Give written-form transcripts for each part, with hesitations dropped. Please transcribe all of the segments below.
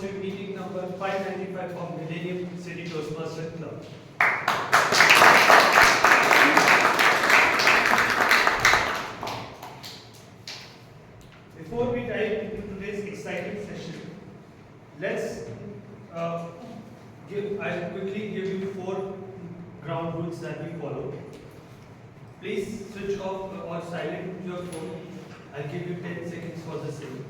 to meeting number 595 of Millennium City Toastmaster Club. Before we dive into today's exciting session, I'll quickly give you 4 ground rules that we follow. Please switch off or silent your phone. I'll give you 10 seconds for the same.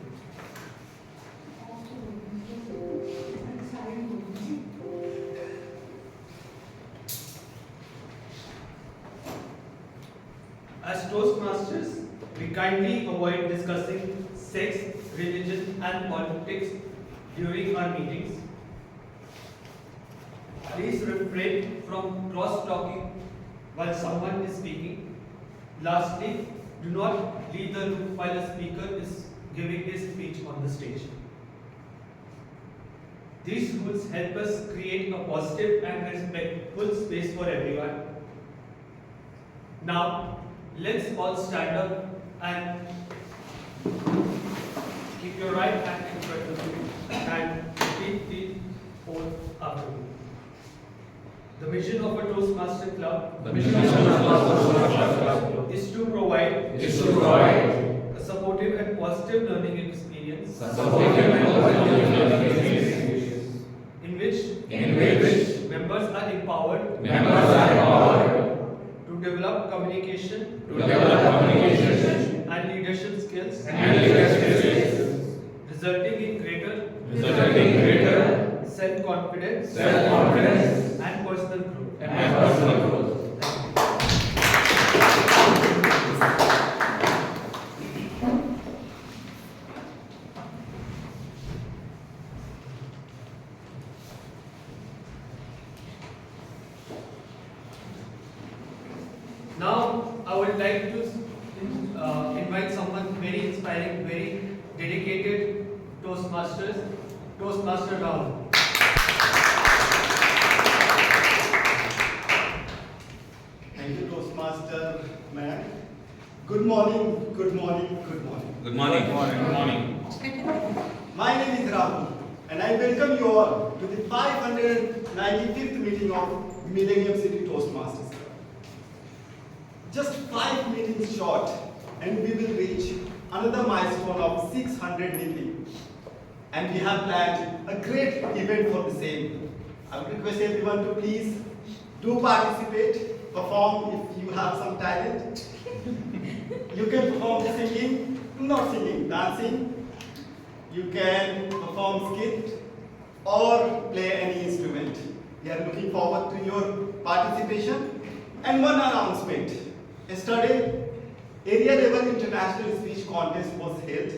As Toastmasters, we kindly avoid discussing sex, religion, and politics during our meetings. Please refrain from cross-talking while someone is speaking. Lastly, do not leave the room while a speaker is giving his speech on the stage. These rules help us create a positive and respectful space for everyone. Now, let's all stand up and keep your right hand in front of you and repeat the oath after me. The mission of a Toastmaster Club is to provide a supportive and positive learning experience in which members are empowered to develop communication and leadership skills resulting in greater self-confidence and personal growth. Now, I would like to invite someone very inspiring, very dedicated Toastmaster Rahul. Thank you, Toastmaster man. Good morning, good morning, good morning. Good morning. Good morning. Good morning. My name is Rahul, and I welcome you all to the 595th meeting of Millennium City Toastmasters. Just 5 meetings short, and we will reach another milestone of 600 meetings. And we have planned a great event for the same. I would request everyone to please do participate, perform if you have some talent. You can perform singing, not singing, dancing. You can perform skit or play any instrument. We are looking forward to your participation. And one announcement. Yesterday, area level international speech contest was held,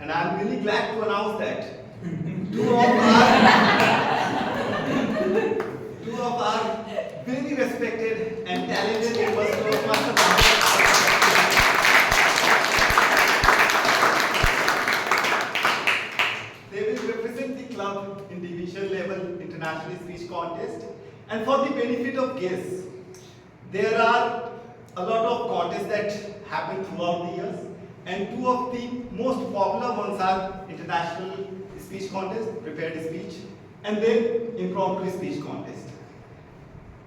and I am really glad to announce that two of our very respected and talented members of Toastmasters they will represent the club in division level international speech contest. And for the benefit of guests, there are a lot of contests that happen throughout the years, and 2 of the most popular ones are international speech contest, prepared speech, and then impromptu speech contest.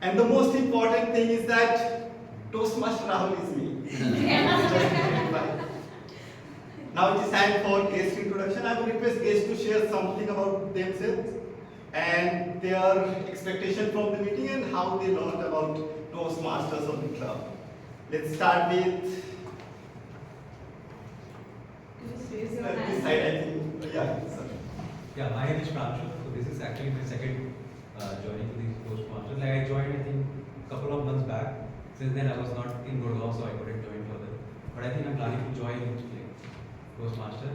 And the most important thing is that Toastmaster Rahul is me. Now it is time for guest introduction. I would request guests to share something about themselves and their expectation from the meeting and how they learned about Toastmasters of the club. Let's start with this side, I think. Yeah, my name is Pramshu. So this is actually my second joining to these Toastmasters. Like I joined, I think, a couple of months back. Since then, I was not in Gurgaon, so I couldn't join further. But I think I'm planning to join like, Toastmaster.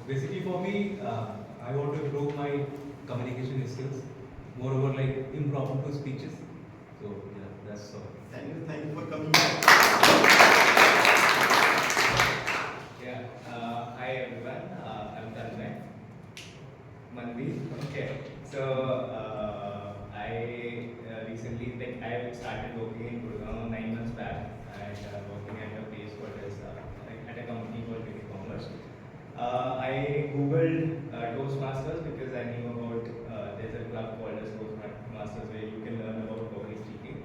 Basically, for me, I want to improve my communication skills. Moreover, like impromptu speeches. So yeah, that's all. Thank you for coming back. Yeah, hi everyone. I'm Tanmay. Mandeep. Okay, so I recently I started working in Gurgaon 9 months back and working at a place called as enrolled Toastmasters because I knew about there's a club called as Toastmasters where you can learn about public speaking.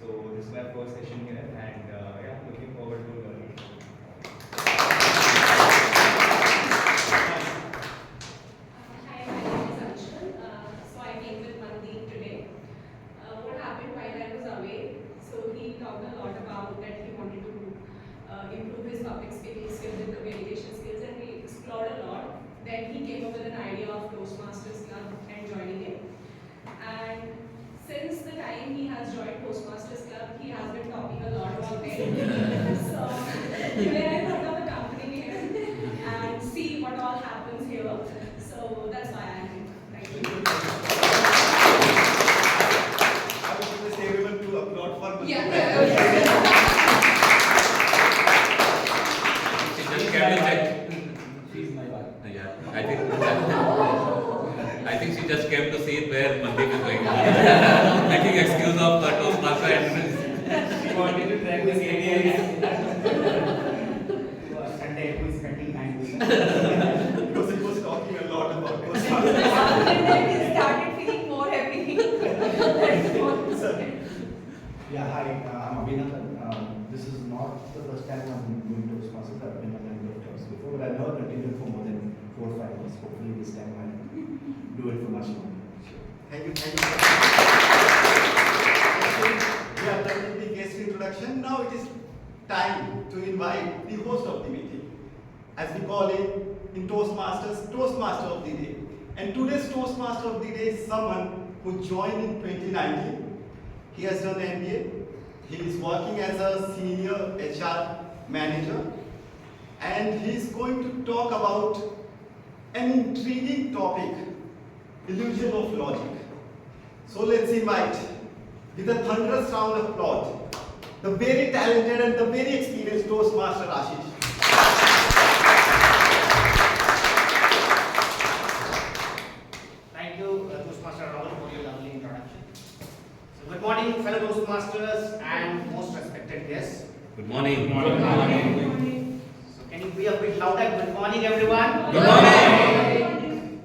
So this is my first session here, and yeah, looking forward to learning. Hi, my name is Aishwarya. So I came with Mandeep today. What happened while I was away? So he talked a lot about that he wanted to improve his public speaking skills and communication skills, and we explored a lot. Then he came up with an idea of Toastmasters Club and joining it. And since the time he has joined Toastmasters Club, he has been talking a lot about it. So today I thought of accompanying him and see what all happens here. So that's why I'm here. Thank you. I would request everyone to applaud for Mandeep. She just came to check. She's my wife. Yeah, I think she just came to see where Mandeep is going. Making excuse of Toastmaster and She wanted to track the KPIs. Sunday, who is spending time with us? Because he was talking a lot about And Toastmasters. then he started feeling more happy. Yeah, hi, I'm Abhinav. This is not the first time I'm doing Toastmasters. I've been a member of Toast before, but I've never continued for more than 4 or 5 months. Hopefully this time I'll do it for much longer. Thank you. We are done with the guest introduction. Now it is time to invite the host of the meeting. As we call it in Toastmasters, Toastmaster of the Day. And today's Toastmaster of the Day is someone who joined in 2019. He has done MBA. He is working as a senior HR manager. And he is going to talk about an intriguing topic, illusion of logic. So let's invite, with a thunderous round of applause, the very talented and the very experienced Toastmaster Ashish. Thank you, Toastmaster Rahul, for your lovely introduction. So, good morning, fellow Toastmasters and most respected guests. good morning. So, can you be a bit louder? Good morning, everyone. Good morning.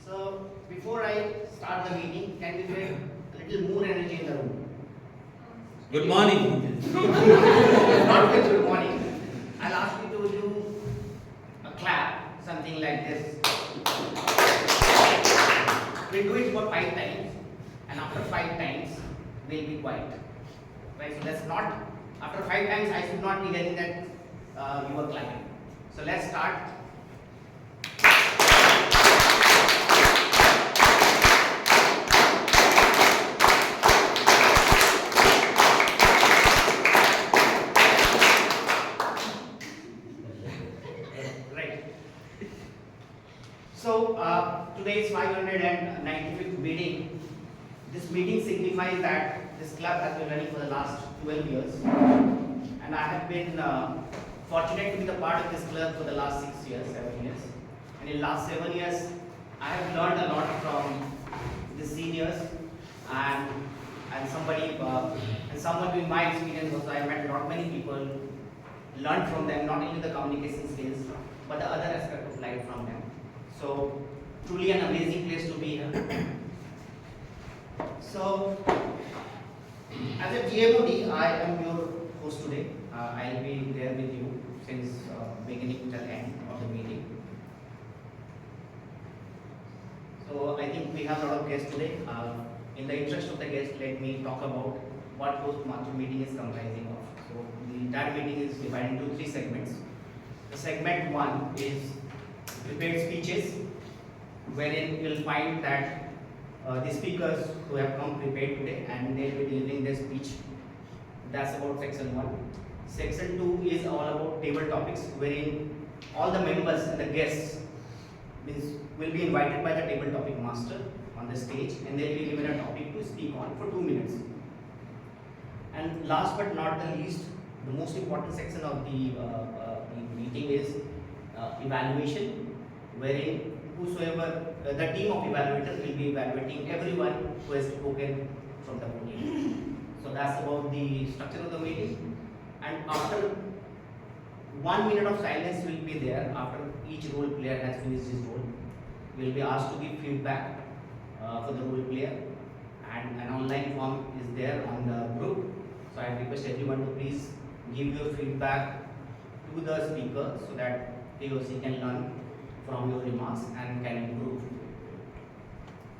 So, before I start the meeting, can we get a little more energy in the room? Good morning. Not with good morning. I'll ask you to do a clap, something like this. We'll do it for 5 times, and after 5 times, we'll be quiet. Right? So let's not, after 5 times, I should not be hearing that you are clapping. So let's start. Right. So today's 595th meeting. This meeting signifies that this club has been running for the last 12 years, and I have been fortunate to be the part of this club for the last 6 years, 7 years. And in the last 7 years, I have learned a lot from the seniors and someone in my experience also. I met not many people, learned from them not only the communication skills but the other aspect of life from them. So truly an amazing place to be here. So as a TMOD, I am your host today. I'll be there with you since beginning till end of the meeting. So I think we have a lot of guests today. In the interest of the guests, let me talk about what Toastmaster meeting is comprising of. So the entire meeting is divided into 3 segments. The segment 1 is prepared speeches, wherein you will find that the speakers who have come prepared today and they will be delivering their speech. That's about section 1. Section 2 is all about table topics, wherein all the members and the guests will be invited by the table topic master on the stage, and they will be given a topic to speak on for 2 minutes. And last but not the least, the most important section of the meeting is evaluation, wherein whosoever the team of evaluators will be evaluating everyone who has spoken from the podium. So that's about the structure of the meeting. And after 1 minute of silence will be there after each role player has finished his role. you will be asked to give feedback for the role player, and an online form is there on the group. So I request everyone to please give your feedback to the speaker so that he or she can learn from your remarks and can improve.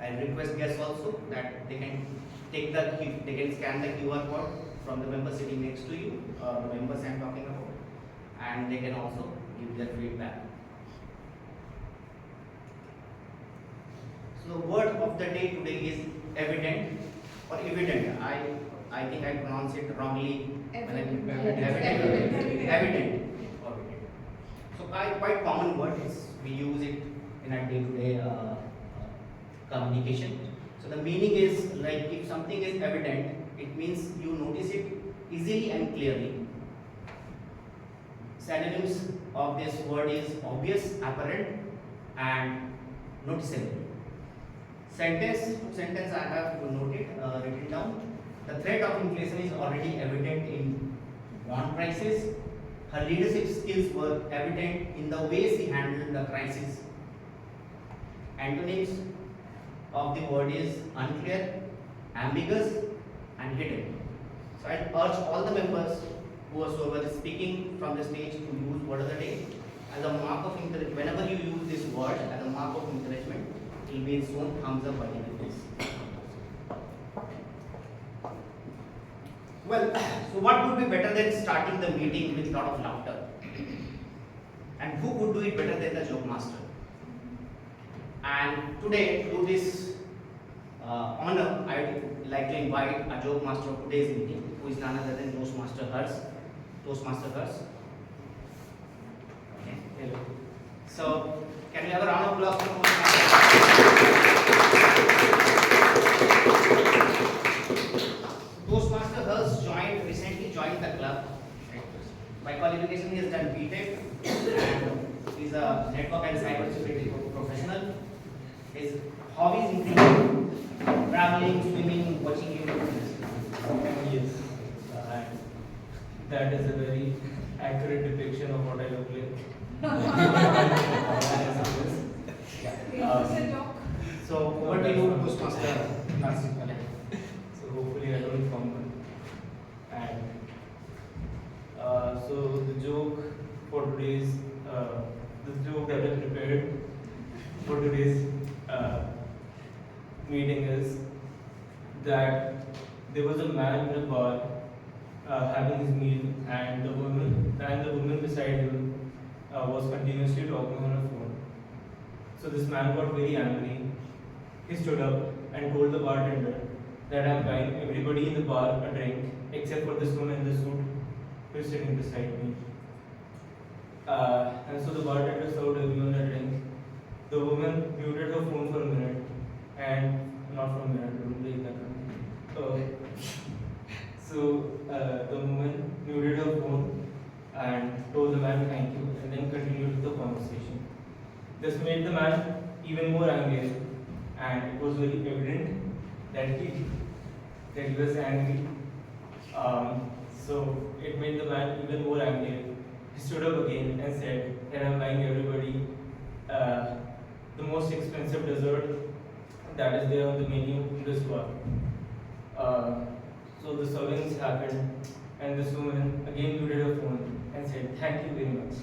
I request guests also that they can scan the QR code from the member sitting next to you, the members I am talking about, and they can also give their feedback. So the word of the day today is evident or evident. I think I pronounce it wrongly. Evident. Evident. So quite common word is we use it in a day-to-day communication. So the meaning is like if something is evident, it means you notice it easily and clearly. Synonyms of this word is obvious, apparent, and noticeable. Sentence I have noted, written down. The threat of inflation is already evident in bond prices. Her leadership skills were evident in the way she handled the crisis. Antonyms of the word is unclear, ambiguous, and hidden. So I urge all the members whoever is speaking from the stage to use word of the day as a mark of encouragement. Whenever you use this word as a mark of encouragement, it will be shown thumbs up by the face. Well, so what would be better than starting the meeting with a lot of laughter? And who could do it better than the Jokemaster? And today, to this honor, I would like to invite a Jokemaster of today's meeting, who is none other than Toastmaster Hers. Toastmaster Hers. Okay. Hello. So, can we have a round of applause for Toastmaster? Toastmaster Hers recently joined the club. By qualification, he has done BTech and he is a network and cybersecurity professional. His hobbies include traveling, swimming, watching YouTube. Yes, and that is a very accurate depiction of what I look like. So, what do you do, Toastmaster? So hopefully I don't fumble. And so the joke for today's, the joke that I prepared for today's meeting is that there was a man in a bar having his meal, and the woman beside him was continuously talking on her phone. So this man got very angry. He stood up and told the bartender that I'm buying everybody in the bar a drink except for this woman in the suit who is sitting beside me. And so the bartender served everyone a drink. The woman muted her phone for a minute, and not for a minute, don't take that one. So the woman muted her phone and told the man thank you, and then continued the conversation. This made the man even more angry, and it was very evident that he was angry. So it made the man even more angry. He stood up again and said that I'm buying everybody the most expensive dessert that is there on the menu in this bar. So the servings happened, and this woman again muted her phone and said, "Thank you very much."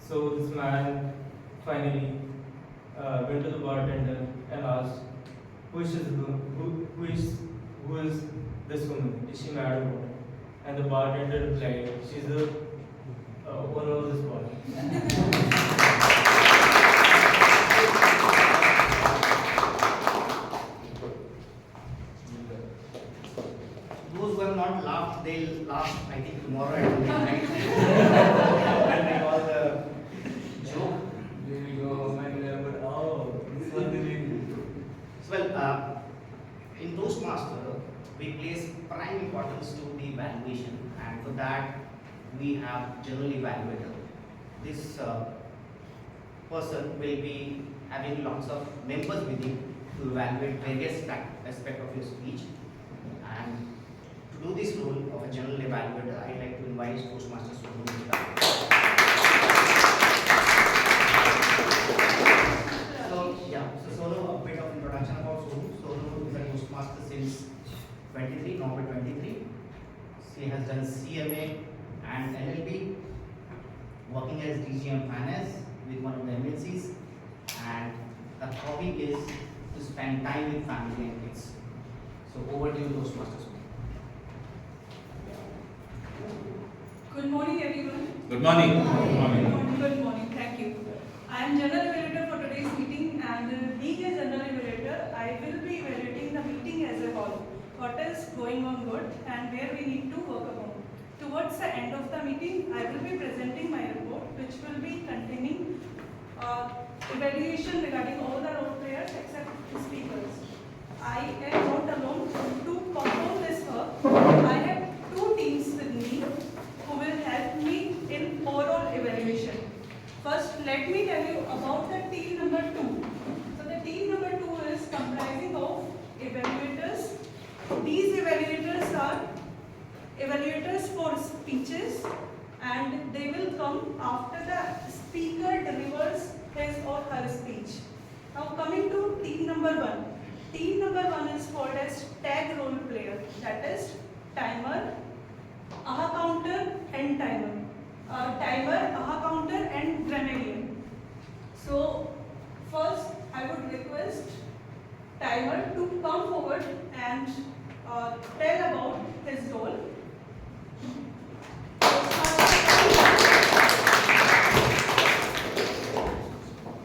So this man finally went to the bartender and asked, who is this woman? Is she married or what? And the bartender replied, she's the owner of this bar. Those who have not laughed, they'll laugh, I think, tomorrow at midnight. When they call the joke. There you go, my remember. Oh, this was really good. Well, in Toastmaster, we place prime importance to the evaluation, and for that, we have general evaluator. This person will be having lots of members with him to evaluate various aspects of your speech. And to do this role of a general evaluator, I like to invite Toastmasters to do it. as DGM Finance with one of the MNCs, and the topic is to spend time with family and kids. So over to you, Toastmasters. Good morning, everyone. Good morning. Good morning. Thank you. I am General Evaluator for today's meeting, and being a General Evaluator, I will be evaluating the meeting as a whole. What is going on good and where we need to work upon. Towards the end of the meeting, I will be presenting my report, which will be containing evaluation regarding all the role players except the speakers. I am not alone. To perform this work, I have two teams with me who will help me in overall evaluation. First, let me tell you about the team number 2. So the team number 2 is comprising of evaluators. These evaluators are evaluators for speeches, and they will come after the speaker delivers his or her speech. Now coming to team number 1. Team number 1 is called as tag role player, that is timer, AHA counter and timer. Timer, AHA counter and Grammarian. So first I would request timer to come forward and tell about his role.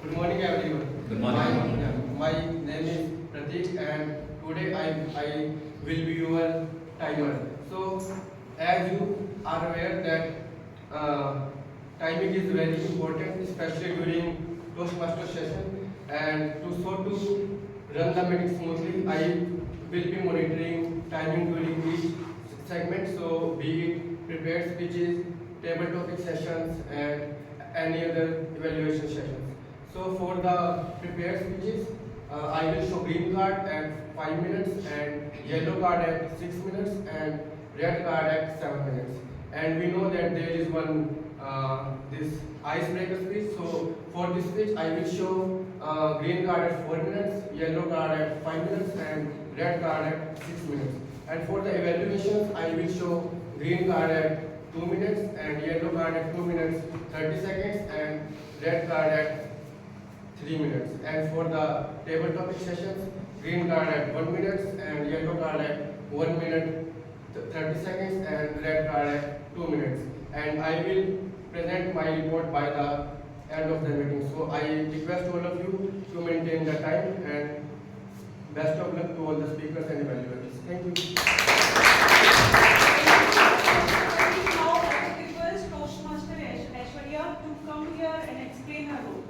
Good morning, everyone. Good morning. My name is Pertik, and today I will be your timer. So, as you are aware that timing is very important, especially during Toastmaster session. And to run the meeting smoothly, I will be monitoring timing during each segment. So, be it prepared speeches, table topic sessions, and any other evaluation sessions. So for the prepared speeches, I will show green card at 5 minutes, and yellow card at 6 minutes, and red card at 7 minutes. And we know that there is one this icebreaker speech. So for this speech, I will show green card at 4 minutes, yellow card at 5 minutes, and red card at 6 minutes. And for the evaluations, I will show green card at 2 minutes, and yellow card at 2 minutes 30 seconds, and red card at 3 minutes. And for the table topic sessions, green card at 1 minute, and yellow card at 1 minute 30 seconds, and red card at 2 minutes. And I will present my report by the end of the meeting. So I request all of you to maintain the time, and best of luck to all the speakers and evaluators. Thank you. Now I request Toastmaster Aishwarya to come here and explain her role.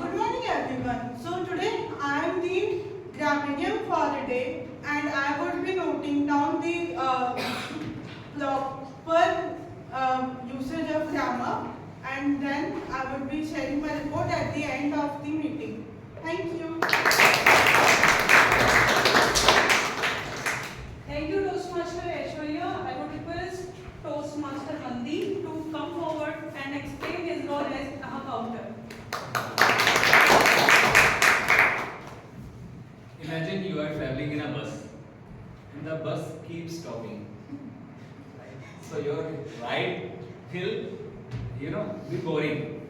Good morning, everyone. So today I am the Grammarian for the day, and I would be noting down the proper usage of grammar, and then I would be sharing my report at the end of the meeting. Thank you. Thank you, Toastmaster Aishwarya. I would request Toastmaster Mandeep to come forward and explain his role as AHA counter. Imagine you are traveling in a bus and the bus keeps stopping. So your ride will, be boring.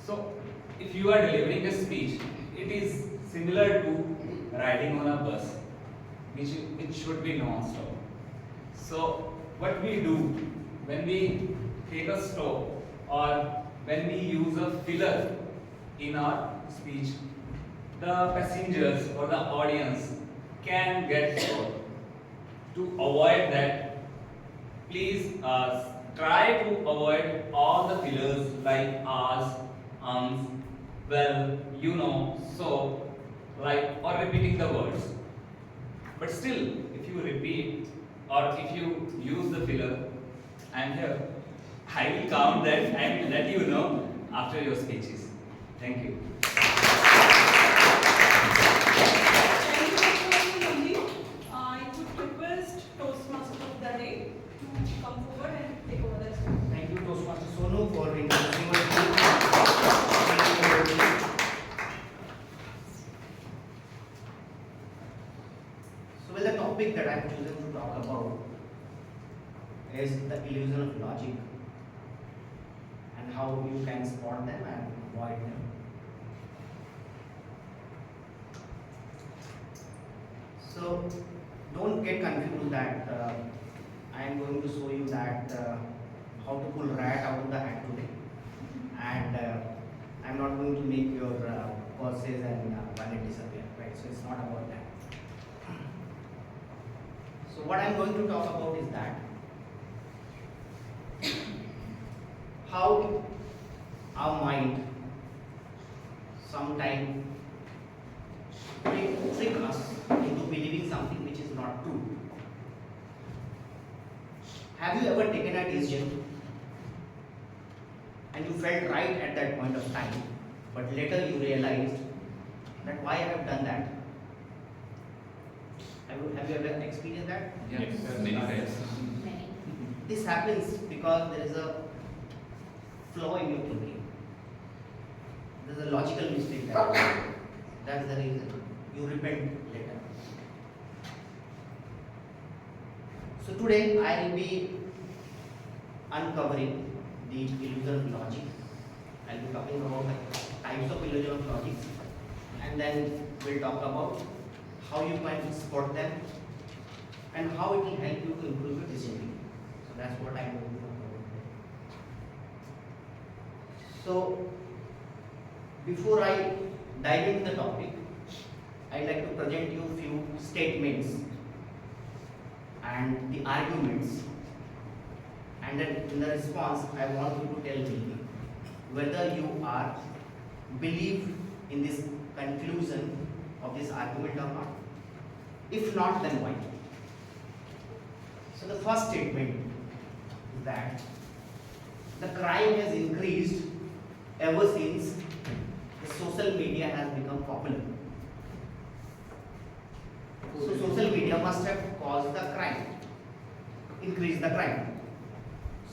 So if you are delivering a speech, it is similar to riding on a bus, which should be non-stop. So what we do when we take a stop or when we use a filler in our speech, the passengers or the audience can get bored. To avoid that, please try to avoid all the fillers like ahs, well, so, like, or repeating the words. But still, if you repeat or if you use the filler, I am here. I will count that and will let you know after your speeches. Thank you. Thank you, Toastmaster Mandeep. I would request Toastmaster of the day to come forward and take over the speech. Thank you, Toastmaster Sonu, for introducing us. Today the topic that I have chosen to talk about is the illusion of logic and how you can spot them and avoid them. So don't get confused that I am going to show you that how to pull rat out of the hat today, and I am not going to make your purses and wallet disappear, right? So it's not about that. So what I am going to talk about is that how our mind sometimes trick us into believing something which is not true. Have you ever taken a decision and you felt right at that point of time, but later you realized that why I have done that? Have you ever experienced that? Yes, many times. This happens because there is a flaw in your thinking. There is a logical mistake there. That's the reason. You repent later. So today I will be uncovering the illusion of logic. I'll be talking about the types of illusion of logic, and then we'll talk about how you can spot them and how it will help you to improve your decision making. So that's what I'm going to talk about. So before I dive into the topic, I'd like to present you a few statements and the arguments, and then in the response I want you to tell me whether you are believe in this conclusion of this argument or not. If not, then why? So the first statement is that the crime has increased ever since the social media has become popular. So social media must have caused the crime, increased the crime.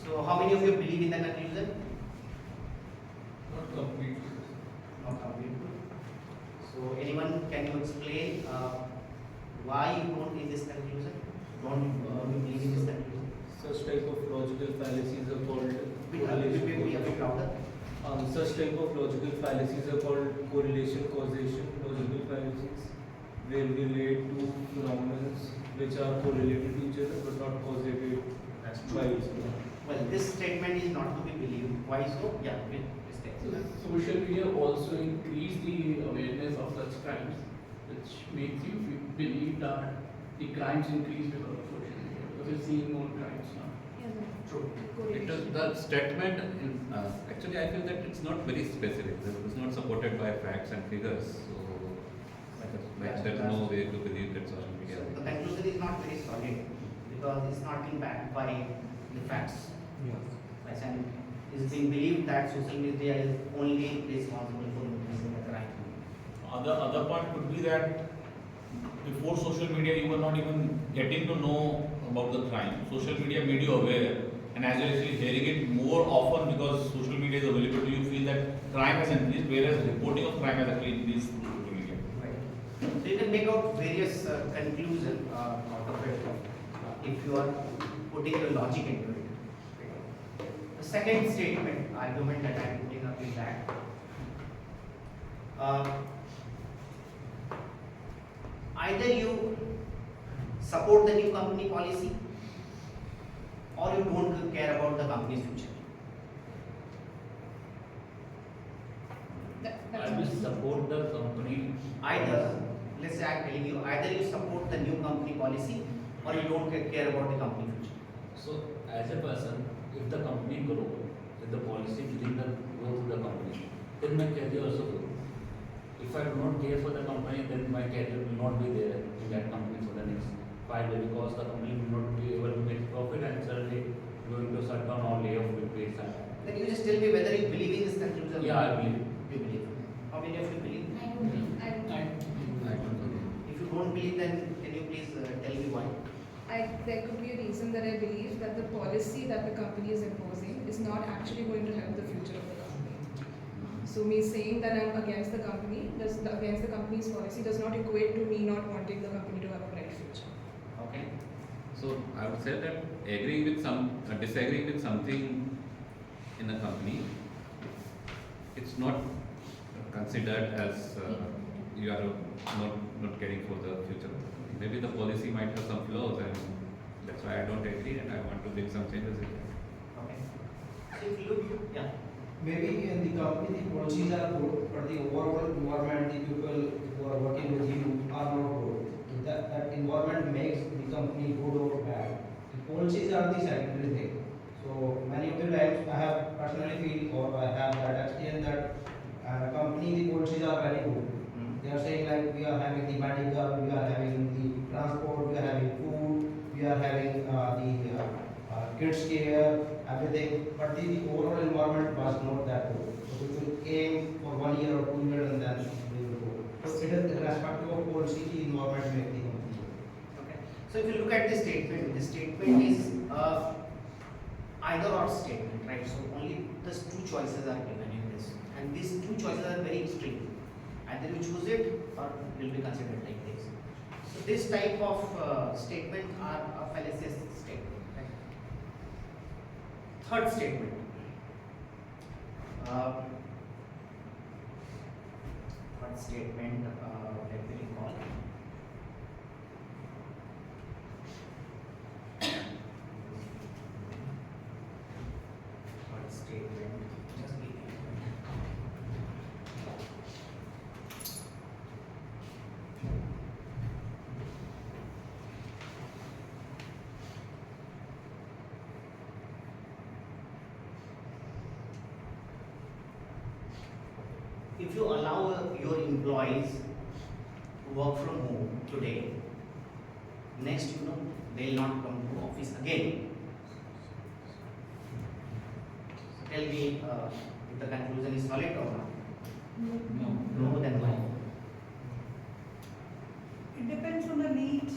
So how many of you believe in the conclusion? Not completely. Not completely. So anyone, can you explain why you don't in this conclusion? Don't you believe in this conclusion? Such type of logical fallacies are called Be a bit louder. Such type of logical fallacies are called correlation causation logical fallacies, where we relate to phenomena which are correlated to each other but not causated by each other. Well, this statement is not to be believed. Why so? Yeah, please take. Social media also increase the awareness of such crimes, which makes you believe that the crimes increase because of social media, because you're seeing more crimes now. True. It is the statement, actually I feel that it's not very specific. It's not supported by facts and figures. So there's no way to believe that social media. So the conclusion is not very solid because it's not being backed by the facts. Yes. And it's being believed that social media is only responsible for increasing the crime. Other point could be that before social media you were not even getting to know about the crime. Social media made you aware, and as you're actually hearing it more often because social media is available to you, feel that crime has increased, whereas reporting of crime has actually increased through social media. Right. So you can make out various conclusions out of it if you are putting your logic into it. The second statement, argument that I am putting up is that either you support the new company policy or you don't care about the company's future. I will support the company. Either, let's say I'm telling you, either you support the new company policy or you don't care about the company future. So, as a person, if the company grows, if the policy within the growth of the company, then my career also grows. If I do not care for the company, then my career will not be there in that company for the next 5 years because the company will not be able to make profit and suddenly going to shut down or lay off with paid salary. Then you just tell me whether you believe in this conclusion. Yeah, I believe. You believe. How many of you believe? I don't believe. I don't believe. If you don't believe, then can you please tell me why? There could be a reason that I believe that the policy that the company is imposing is not actually going to help the future of the company. So me saying that I'm against the company, against the company's policy does not equate to me not wanting the company to have a bright future. I would say that disagreeing with something in a company, it's not considered as you are not caring for the future of the company. Maybe the policy might have some flaws, and that's why I don't agree, and I want to make some changes in it. Okay. So if you look, yeah. Maybe in the company the policies are good, but the overall environment, the people who are working with you are not good. That environment makes the company good or bad. The policies are the secondary thing. So many of the times I have personally feel or I have that experience that company the policies are very good. They are saying like we are having the medical, we are having the transport, we are having food, we are having the kids care, everything. But the overall environment was not that good. So people came for 1 year or 2 years and then they will go. So it is irrespective of policy, the environment make the company. Okay. So if you look at this statement is either or statement, right? So only these two choices are given in this, and these two choices are very extreme. Either you choose it or it will be considered like this. So this type of statement are a fallacious statement. Right? Third statement. Third statement. Let me recall. Third statement. Just give me a minute. If you allow your employees to work from home today, next they'll not come to office again. So tell me if the conclusion is solid or not. No, then no. It depends on the need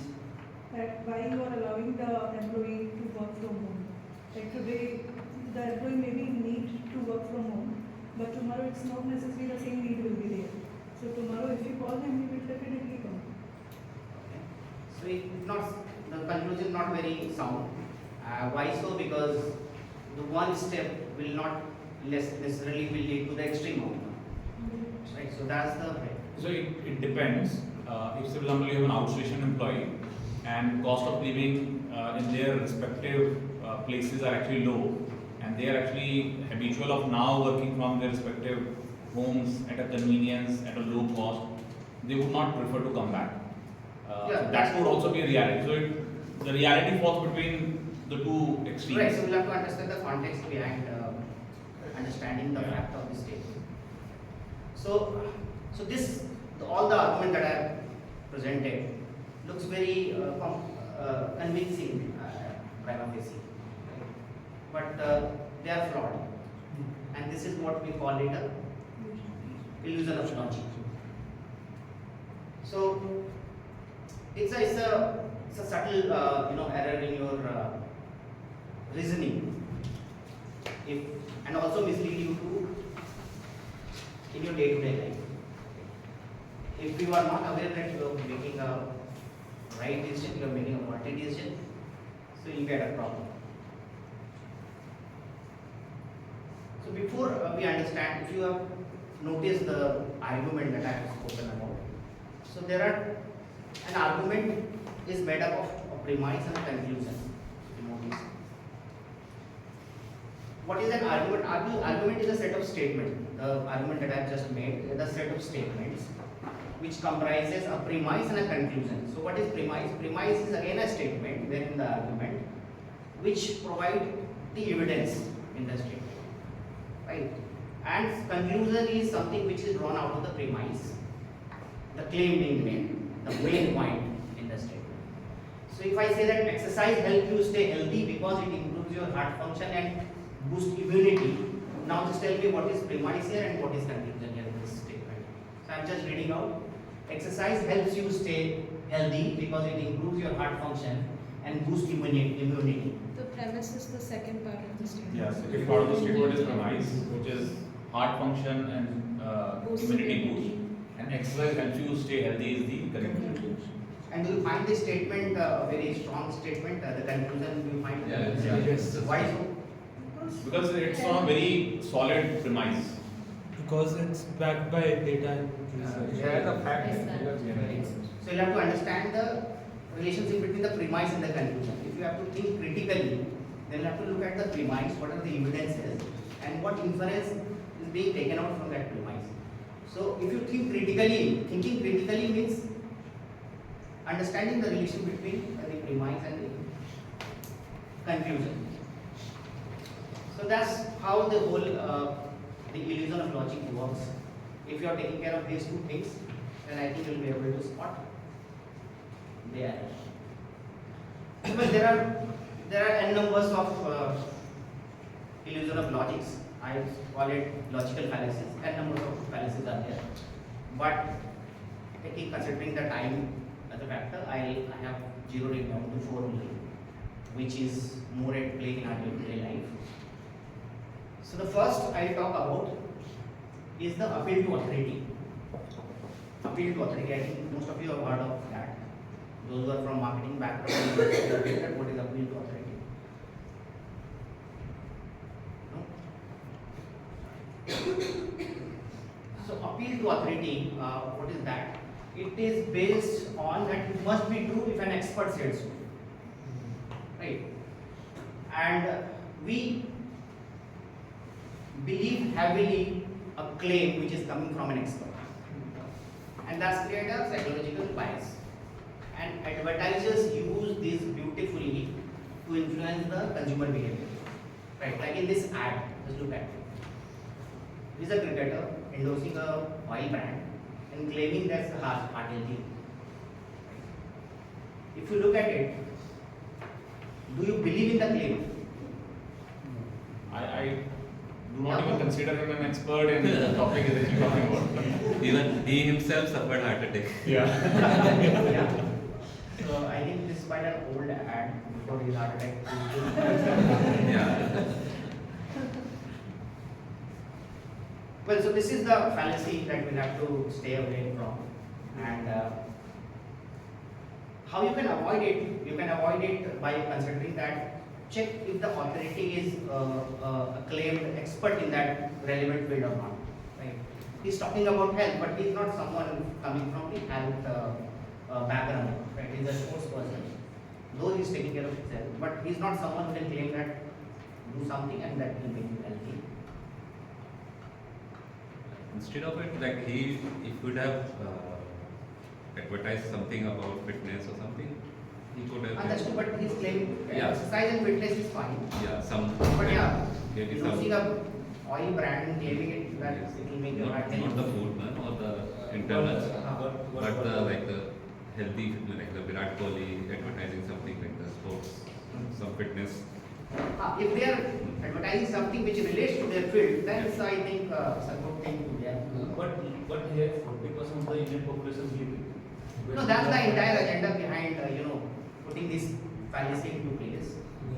that why you are allowing the employee to work from home. Like today, the employee maybe need to work from home, but tomorrow it's not necessarily the same need will be there. So tomorrow if you call him, he will definitely come. Okay. So it not the conclusion not very sound. Why so? Because the one step will not necessarily will lead to the extreme outcome. Right. So that's the way. So it depends. If, for example, you have an outstation employee and cost of living in their respective places are actually low, and they are actually habitual of now working from their respective homes at a convenience, at a low cost, they would not prefer to come back. So that could also be a reality. So the reality falls between the two extremes. Right, so we'll have to understand the context behind understanding the fact of this statement. So this, all the argument that I have presented looks very convincing, prima facie, but they are flawed, and this is what we call it a illusion of logic. So it's a subtle error in your reasoning, and also mislead you in your day-to-day life. If you are not aware that you are making a right decision, you are making a faulty decision, so you get a problem. So before we understand, if you have noticed the argument that I have spoken about, so there are, an argument is made up of a premise and a conclusion. What is an argument? Argument is a set of statements. The argument that I have just made is a set of statements which comprises a premise and a conclusion. So what is premise? Premise is again a statement within the argument which provide the evidence in the statement, right? And conclusion is something which is drawn out of the premise, the claim being made, the main point in the statement. So if I say that exercise helps you stay healthy because it improves your heart function and boosts immunity, now just tell me what is premise here and what is conclusion here in this statement. So I am just reading out. Exercise helps you stay healthy because it improves your heart function and boosts immunity. The premise is the second part of the statement. Yes, second part of the statement is premise, which is heart function and immunity boost. And exercise helps you stay healthy is the conclusion. And do you find this statement a very strong statement? The conclusion, do you find? Yes. Why so? Because it's on a very solid premise. Because it's backed by data and research. the fact. So you'll have to understand the relationship between the premise and the conclusion. If you have to think critically, then you have to look at the premise, what are the evidences, and what inference is being taken out from that premise. So if you think critically, thinking critically means understanding the relation between the premise and the conclusion. So that's how the whole the illusion of logic works. If you are taking care of these two things, then I think you will be able to spot the error. But there are n numbers of illusion of logics. I call it logical fallacies. N numbers of fallacies are there. But taking considering the time as a factor, I have zeroed it down to 4 only, which is more at play in our day-to-day life. So the first I'll talk about is the appeal to authority. Appeal to authority, I think most of you have heard of that. Those who are from marketing background, what is appeal to authority? No? So appeal to authority, what is that? It is based on that it must be true if an expert says so. Right? And we believe heavily a claim which is coming from an expert, and that's create a psychological bias, and advertisers use this beautifully to influence the consumer behavior, right? Like in this ad, just look at it. This is a cricketer endorsing a oil brand and claiming that's a heart healthy. If you look at it, do you believe in the claim? I do not even consider him an expert in the topic that you're talking about. Even he himself suffered heart attack. Yeah. Yeah. So I think this is quite an old ad before his heart attack. Yeah. Well, so this is the fallacy that we have to stay away from, and how you can avoid it? You can avoid it by considering that. Check if the authority is a claimed expert in that relevant field or not. Right? He's talking about health, but he's not someone coming from the health background. Right? He's a sports person, though he's taking care of his health, but he's not someone who can claim that do something and that will make you healthy. Instead of it, like he could have advertised something about fitness or something. He could have. That's true, but he's claiming Yeah. exercise and fitness is fine. Yeah, some. But yeah, maybe using some. a oil brand and claiming it that Yes. it will make your heart Not healthy. the food one or the internals, but the like the healthy, like the Virat Kohli advertising something like the sports, some fitness. If they are advertising something which relates to their field, then it's, I think it's a good thing to them. But here 40% of the Indian population live. No, that's the entire agenda behind putting this fallacy into place.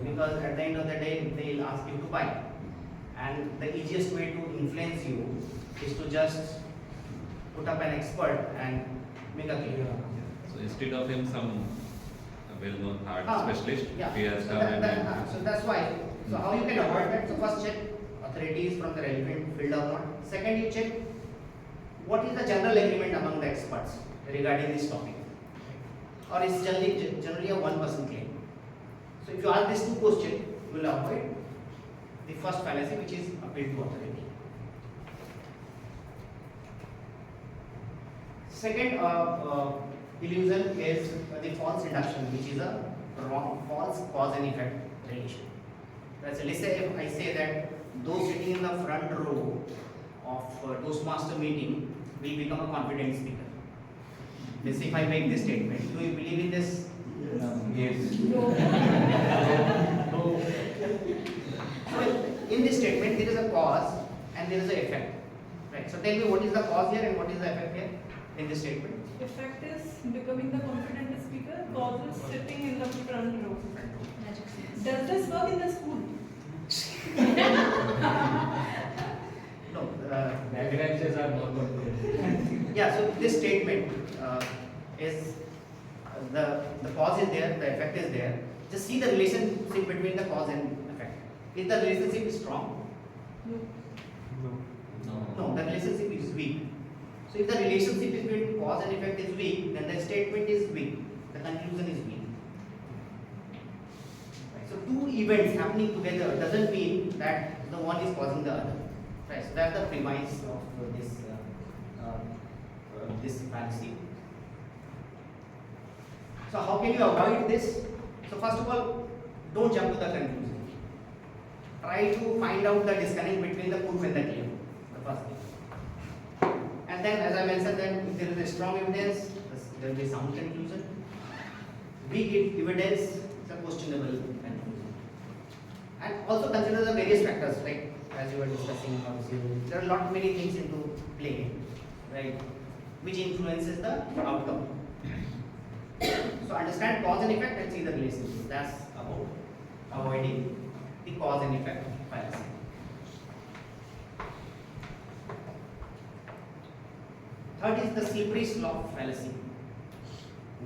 Because at the end of the day, they'll ask you to buy, and the easiest way to influence you is to just put up an expert and make a claim. So instead of him, some well-known heart specialist, Yeah. he has So, come and so that's why. So how you can avoid that? So first check authorities from the relevant field or not. Second, you check what is the general agreement among the experts regarding this topic, or is generally a one-person claim. So if you ask these two questions, you will avoid the first fallacy, which is appeal to authority. Second illusion is the false induction, which is a false cause and effect relation. Let's say if I say that those sitting in the front row of Toastmaster meeting will become a confident speaker. Let's say if I make this statement, do you believe in this? Yes. No. So in this statement there is a cause and there is an effect. Right. So tell me what is the cause here and what is the effect here in this statement? Effect is becoming the confident speaker, cause is sitting in the front row. Does this work in the school? No. Lagranges are more confident. Yeah, so this statement is the cause is there, the effect is there. Just see the relationship between the cause and effect. Is the relationship strong? No, the relationship is weak. So if the relationship between cause and effect is weak, then the statement is weak. The conclusion is weak. Right. So two events happening together doesn't mean that the one is causing the other. Right. So that's the premise of this fallacy. So how can you avoid this? So first of all, don't jump to the conclusion. Try to find out the disconnect between the proof and the claim. The first thing. And then, as I mentioned, then if there is a strong evidence, there will be sound conclusion. Weak evidence is a questionable conclusion. And also consider the various factors, like as you were discussing, there are lot many things into play, right, which influences the outcome. So understand cause and effect and see the relationship. That's about avoiding the cause and effect fallacy. Third is the slippery slope fallacy.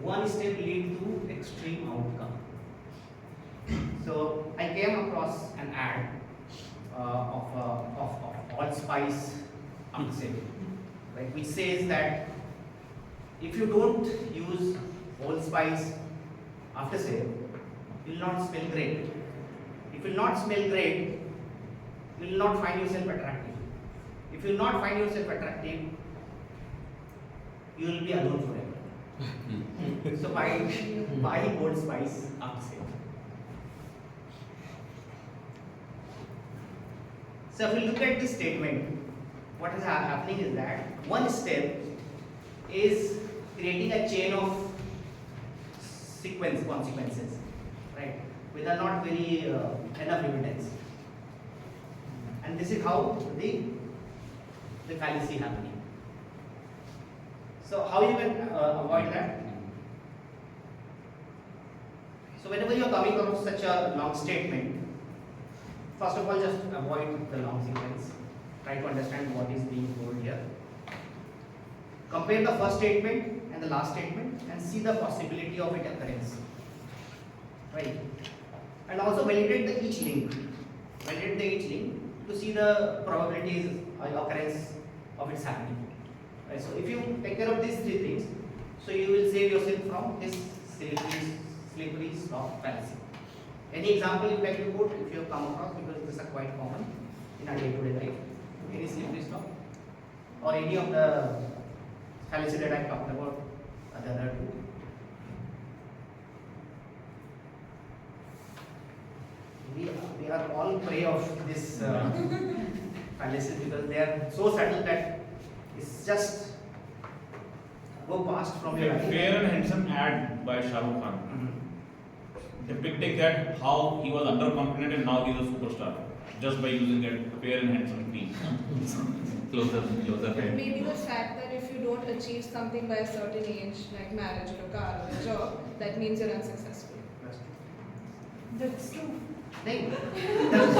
One step leads to extreme outcome. So I came across an ad of allspice upsell, right, which says that if you don't use allspice after sale, you will not smell great. If you will not smell great, you will not find yourself attractive. If you will not find yourself attractive, you will be alone forever. So buy Old Spice after sale. So if we look at this statement, what is happening is that one step is creating a chain of consequences, right, with a not very enough evidence. And this is how the fallacy happening. So how you can avoid that? So whenever you are coming across such a long statement, first of all, just avoid the long sequence. Try to understand what is being told here. Compare the first statement and the last statement and see the possibility of its occurrence. Right? And also validate each link. Validate each link to see the probabilities of occurrence of its happening. Right? So if you take care of these three things, so you will save yourself from this slippery slope fallacy. Any example you like to quote if you have come across, because these are quite common in our day-to-day life. Any slippery slope or any of the fallacy that I talked about, the other two. We are all prey of this fallacy because they are so subtle that it's just go past from your A Fair and Handsome ad by Shah Rukh Khan. Depicting that how he was underconfident and now he is a superstar just by using that fair and handsome theme. Closer. Maybe the fact that if you don't achieve something by a certain age, like marriage or a car or a job, that means you're unsuccessful. That's true. This is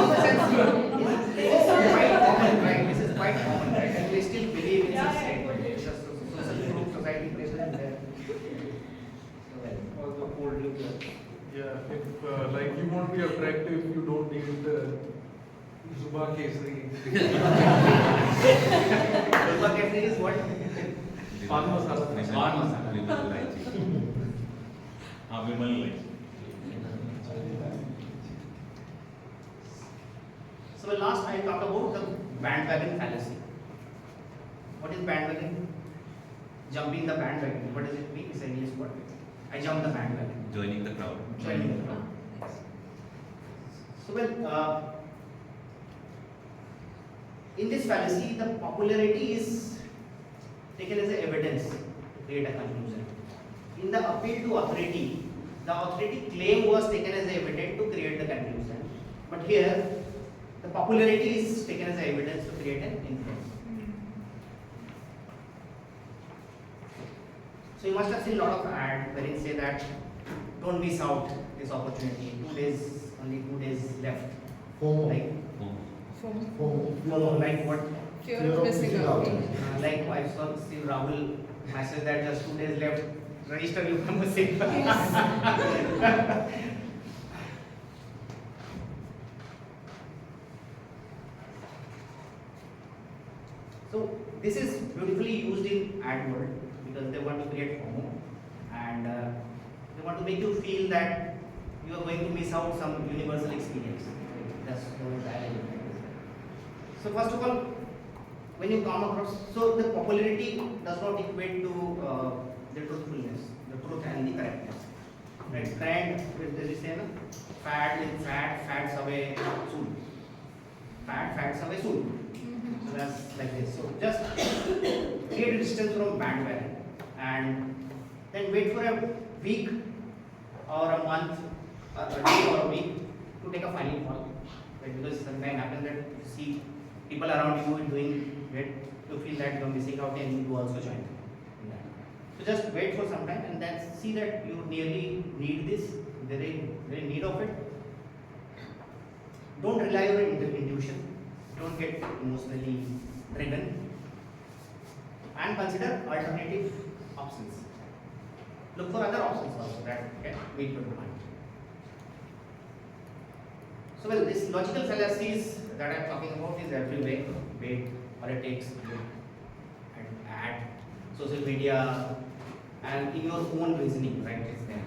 quite common, right? This is quite common, right? And we still believe in such statement. It's a social group, society present there. Or the old look. Yeah, if like you won't be attractive, you don't need Zuba Kesari. Zuba Kesari is what? Pan masala. Vimal Lai. So last I talked about the bandwagon fallacy. What is bandwagon? Jumping the bandwagon. What does it mean? It's an English word. I jump the bandwagon. Joining the crowd. Joining the crowd. So well, in this fallacy, the popularity is taken as a evidence to create a conclusion. In the appeal to authority, the authority claim was taken as evidence to create the conclusion. But here, the popularity is taken as evidence to create an inference. So you must have seen a lot of ads wherein say that don't miss out this opportunity. Only 2 days left. Like like what? Fear of missing out. Like I saw Rahul message that just 2 days left. register your membership. So this is beautifully used in ad world because they want to create FOMO and they want to make you feel that you are going to miss out some universal experience. That's the value. So first of all, when you come across, so the popularity does not equate to the truthfulness, the truth and the correctness. Right? Trend, there is a fad is fad, fads away soon. Fads away soon. So that's like this. So just create a distance from bandwagon and then wait for a week or a month, or a day or a week to take a final call. Right? Because sometimes happens that you see people around you doing great, you feel that you are missing out and you also join in that. So just wait for some time and then see that you nearly need this, very need of it. Don't rely on your intuition. Don't get emotionally driven and consider alternative options. Look for other options also that can meet your demand. So well, this logical fallacies that I am talking about is everywhere. Wait, politics, and ad, social media, and in your own reasoning, right? It's there.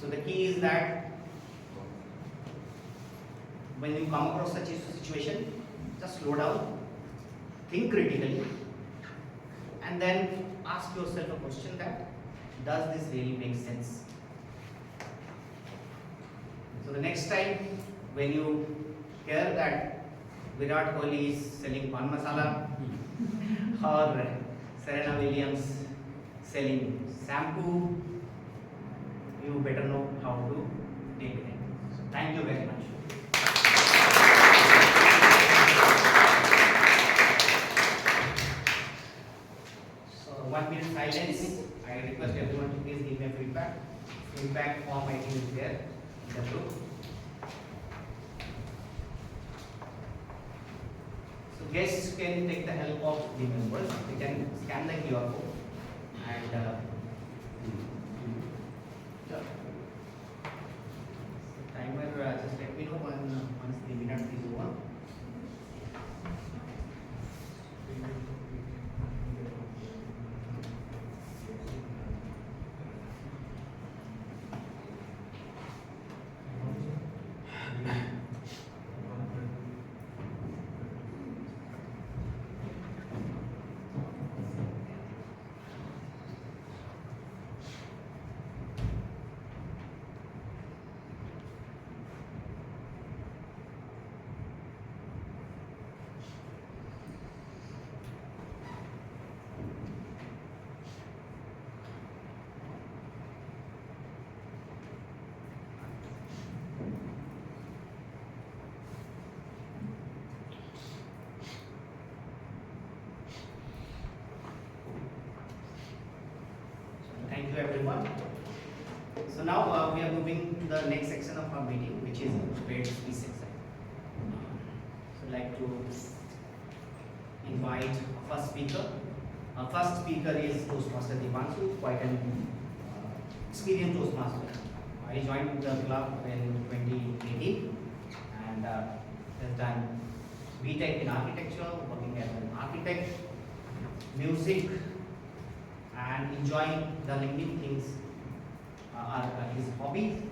So the key is that when you come across such a situation, just slow down, think critically, and then ask yourself a question that, does this really make sense? So the next time when you hear that Virat Kohli is selling pan masala or Serena Williams selling shampoo, you better know how to take it. So thank you very much. So 1 minute silence. I request everyone to please give me a feedback. Feedback form I think is there in the group. So guests can take the help of the members. They can scan the QR code and timer. Just let me know once the minute is over. Thank you everyone. So now we are moving to the next section of our meeting, which is paid speech section. So I'd like to invite first speaker. Our first speaker is Toastmaster Bhanu, quite an experienced Toastmaster. I joined the club in 2018 and has done BTech in architecture, working as an architect, music, and enjoying the LinkedIn things are his hobbies.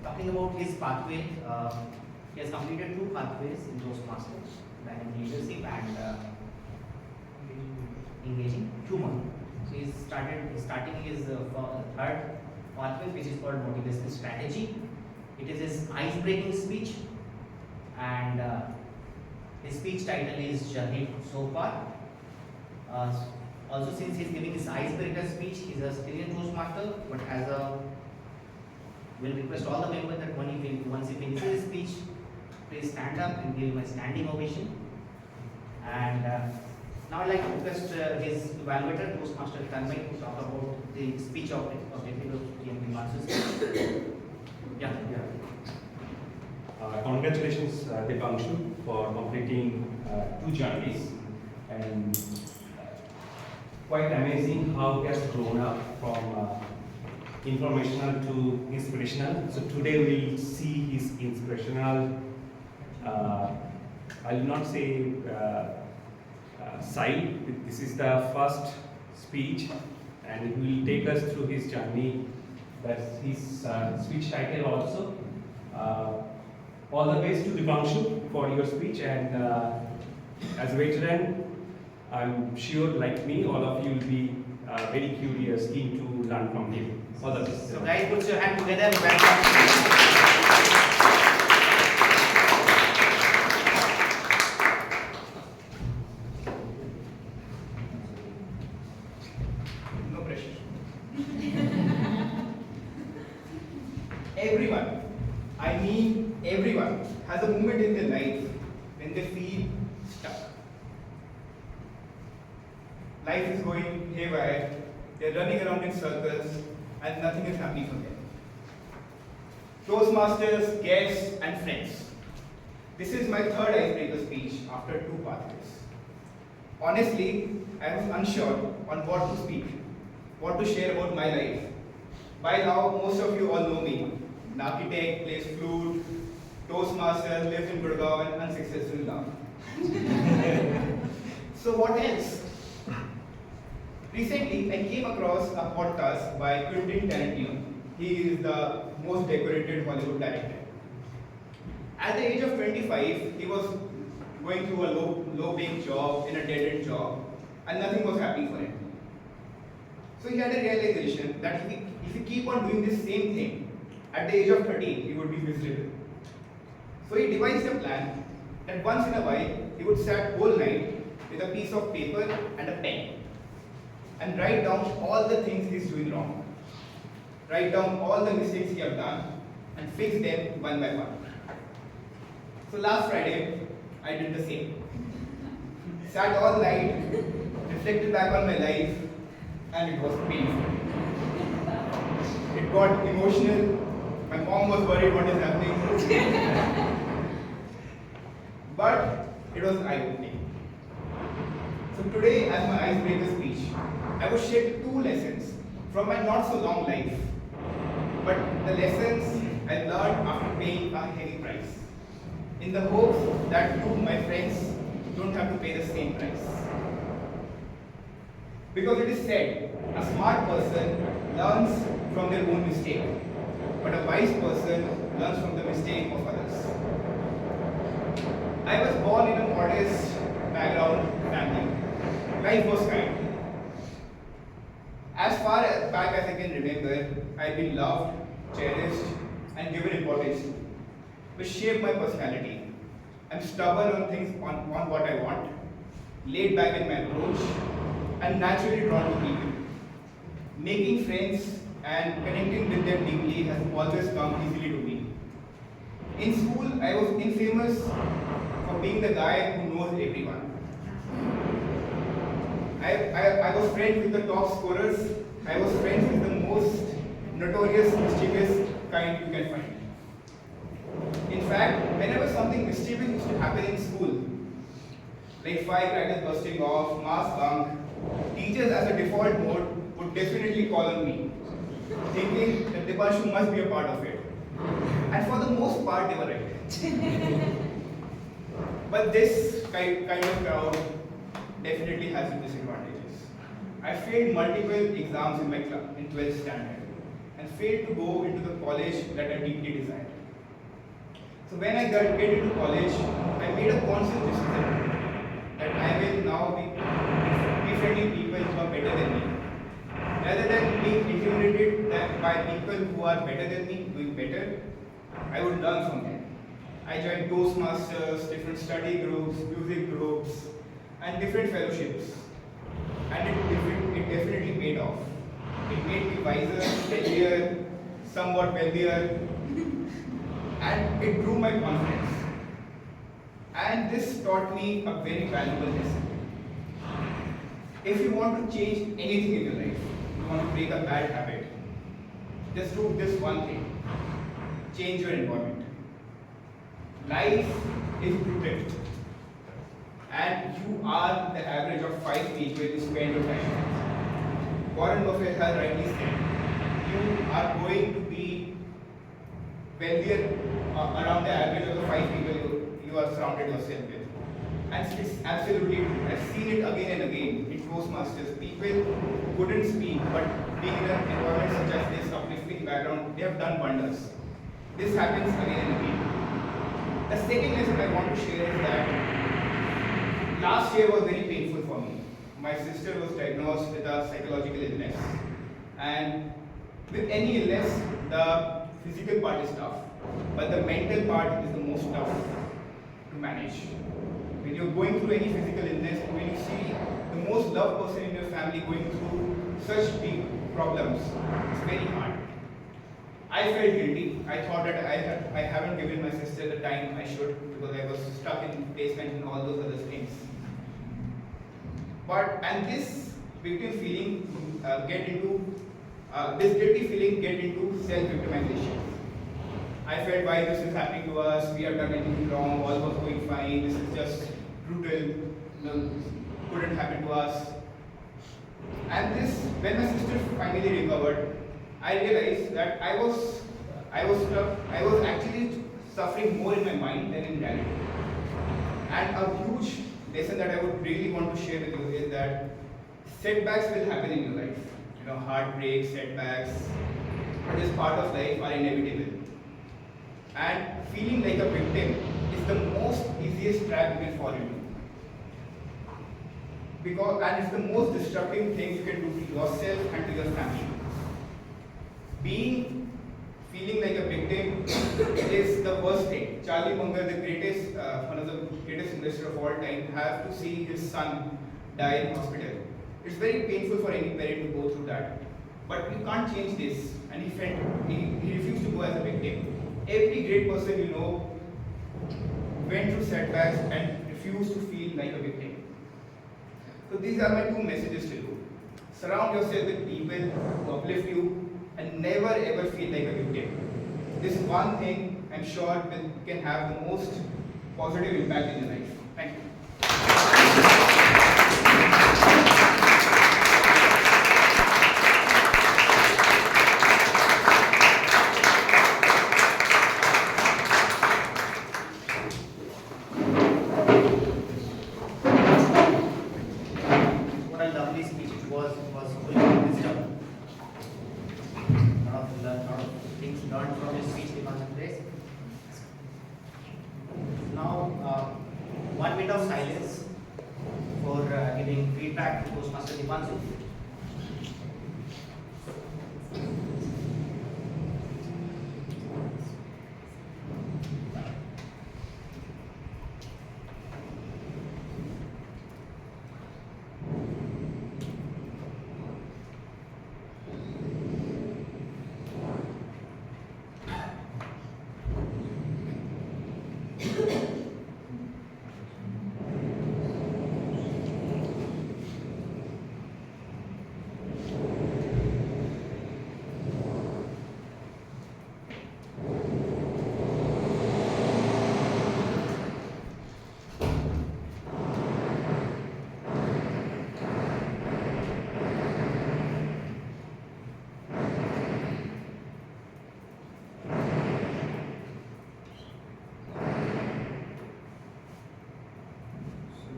Talking about his pathway, he has completed 2 pathways in Toastmasters, in leadership and engaging human. So he's starting his third pathway, which is called motivational strategy. It is his ice-breaking speech, and his speech title is Journey So Far. Also, since he's giving his icebreaker speech, he's a experienced Toastmaster, but will request all the members that once he finishes his speech, please stand up and give him a standing ovation. And now I'd like to request his evaluator, Toastmaster Tanmay, to talk about the speech objective of TMOD Master's. Yeah. Congratulations, Bhanu, for completing 2 journeys. And quite amazing how it has grown up from informational to inspirational. So today we'll see his inspirational, I will not say side. This is the first speech, and he will take us through his journey. That's his speech title also. All the best to Dipanshu for your speech, and as a veteran, I'm sure, like me, all of you will be very curious, keen to learn from him. All the best. So guys, put your hand together. Welcome. No pressure. Everyone, I mean everyone, has a moment in their life when they feel stuck. Life is going haywire, they're running around in circles, and nothing is happening for them. Toastmasters, guests, and friends. This is my third icebreaker speech after 2 pathways. Honestly, I was unsure on what to speak, what to share about my life. By now, most of you all know me. An architect, plays flute, Toastmaster, lives in Gurgaon, and unsuccessful now. So what else? Recently, I came across a podcast by Quentin Tarantino. He is the most decorated Hollywood director. At the age of 25, he was going through a low-paying job in a dead-end job, and nothing was happening for him. So he had a realization that if he keep on doing this same thing, at the age of 30, he would be miserable. So he devised a plan that once in a while, he would sit whole night with a piece of paper and a pen and write down all the things he's doing wrong. Write down all the mistakes he have done and fix them one by one. So last Friday, I did the same. Sat all night, reflected back on my life, and it was painful. It got emotional. My mom was worried what is happening. But it was eye-opening. So today, as my icebreaker speech, I will share 2 lessons from my not so long life, but the lessons I learned after paying a heavy price, in the hopes that you, my friends, don't have to pay the same price. Because it is said, a smart person learns from their own mistake, but a wise person learns from the mistake of others. I was born in a modest background family. Life was kind. As far back as I can remember, I've been loved, cherished, and given importance to, which shaped my personality. I'm stubborn on things, on what I want, laid back in my approach, and naturally drawn to people. Making friends and connecting with them deeply has always come easily to me. In school, I was infamous for being the guy who knows everyone. I was friends with the top scorers. I was friends with the most notorious, mischievous kind you can find. In fact, whenever something mischievous used to happen in school, like firecrackers bursting off, mass bunk, teachers as a default mode would definitely call on me, thinking that Dipanshu must be a part of it. And for the most part, they were right. But this kind of crowd definitely has its disadvantages. I failed multiple exams in my class in 12th standard and failed to go into the college that I deeply desired. So when I get into college, I made a conscious decision that I will now be befriending people who are better than me. Rather than being intimidated by people who are better than me, doing better, I would learn from them. I joined Toastmasters, different study groups, music groups, and different fellowships. And it definitely paid off. It made me wiser, healthier, somewhat wealthier, and it grew my confidence. And this taught me a very valuable lesson. If you want to change anything in your life, you want to break a bad habit, just do this one thing. Change your environment. Life is brutal. And you are the average of 5 people you spend your time with. Warren Buffett has rightly said, you are going to be wealthier around the average of the 5 people you are surrounded yourself with. And it's absolutely true. I've seen it again and again in Toastmasters. People who couldn't speak, but being in an environment such as this, uplifting background, they have done wonders. This happens again and again. The second lesson I want to share is that last year was very painful for me. My sister was diagnosed with a psychological illness. And with any illness, the physical part is tough, but the mental part is the most tough to manage. When you're going through any physical illness, when you see the most loved person in your family going through such big problems, it's very hard. I felt guilty. I thought that I haven't given my sister the time I should because I was stuck in basement and all those other things. And this victim feeling this guilty feeling get into self-victimization. I felt why this is happening to us, we have done anything wrong, all was going fine, this is just brutal, couldn't happen to us. And when my sister finally recovered, I realized that I was actually suffering more in my mind than in reality. And a huge lesson that I would really want to share with you is that setbacks will happen in your life. Heartbreak, setbacks, what is part of life are inevitable. And feeling like a victim is the most easiest trap you can fall into. And it's the most destructive thing you can do to yourself and to your family. Feeling like a victim is the worst thing. Charlie Munger, one of the greatest investors of all time, have to see his son die in hospital. It's very painful for any parent to go through that. But you can't change this. And he refused to go as a victim. Every great person you know went through setbacks and refused to feel like a victim. So these are my 2 messages to you. Surround yourself with people who uplift you and never ever feel like a victim. This is one thing I'm sure can have the most positive impact in your life. Thank you. What a lovely speech it was full of wisdom. A lot of things learned from his speech we concentrate. Now, 1 minute of silence for giving feedback to Toastmaster Bhanu.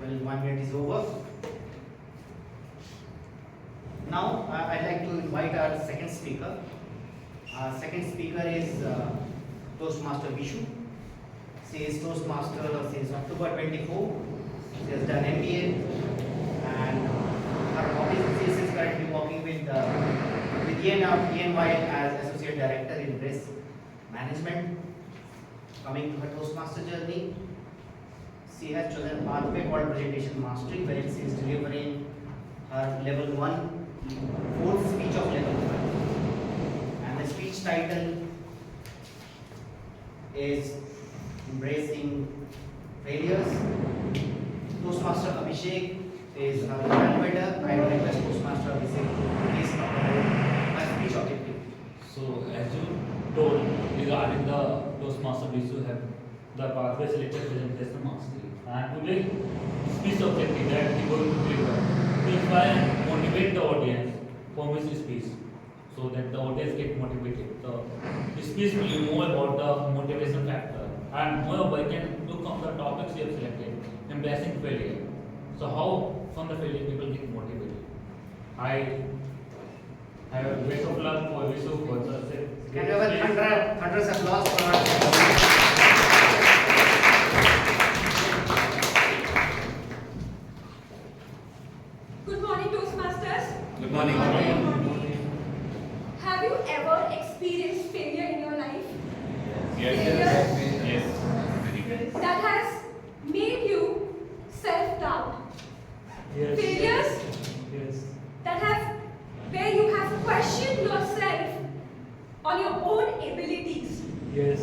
Well, 1 minute is over. Now, I'd like to invite our second speaker. Our second speaker is Toastmaster Vishu. She is Toastmaster since October 24. She has done MBA and her office is currently working with ENY as Associate Director in Risk Management. Coming to her Toastmaster journey, she has chosen a pathway called Presentation Mastery, where she is delivering her level 1, 4th speech of level 1. And the speech title is Embracing Failures. Toastmaster Abhishek is her evaluator. I will request Toastmaster Abhishek to please talk about her speech objective. So, as you told regarding the Toastmaster, we should have the pathway selected presentation mastery. And today, speech objective that we going to deliver to inspire and motivate the audience permissive speech, so that the audience get motivated. The speech will be more about the motivation factor, and moreover, you can look on the topics you have selected, embracing failure. So how from the failure people get motivated. I have a best of luck for Vishu for the Can you have hundreds of applause for our Good morning, Toastmasters. Good morning. Have you ever experienced failure in your life? Yes. That has made you self-doubt. Yes. Failures Yes. that have, where you have questioned yourself on your own abilities. Yes.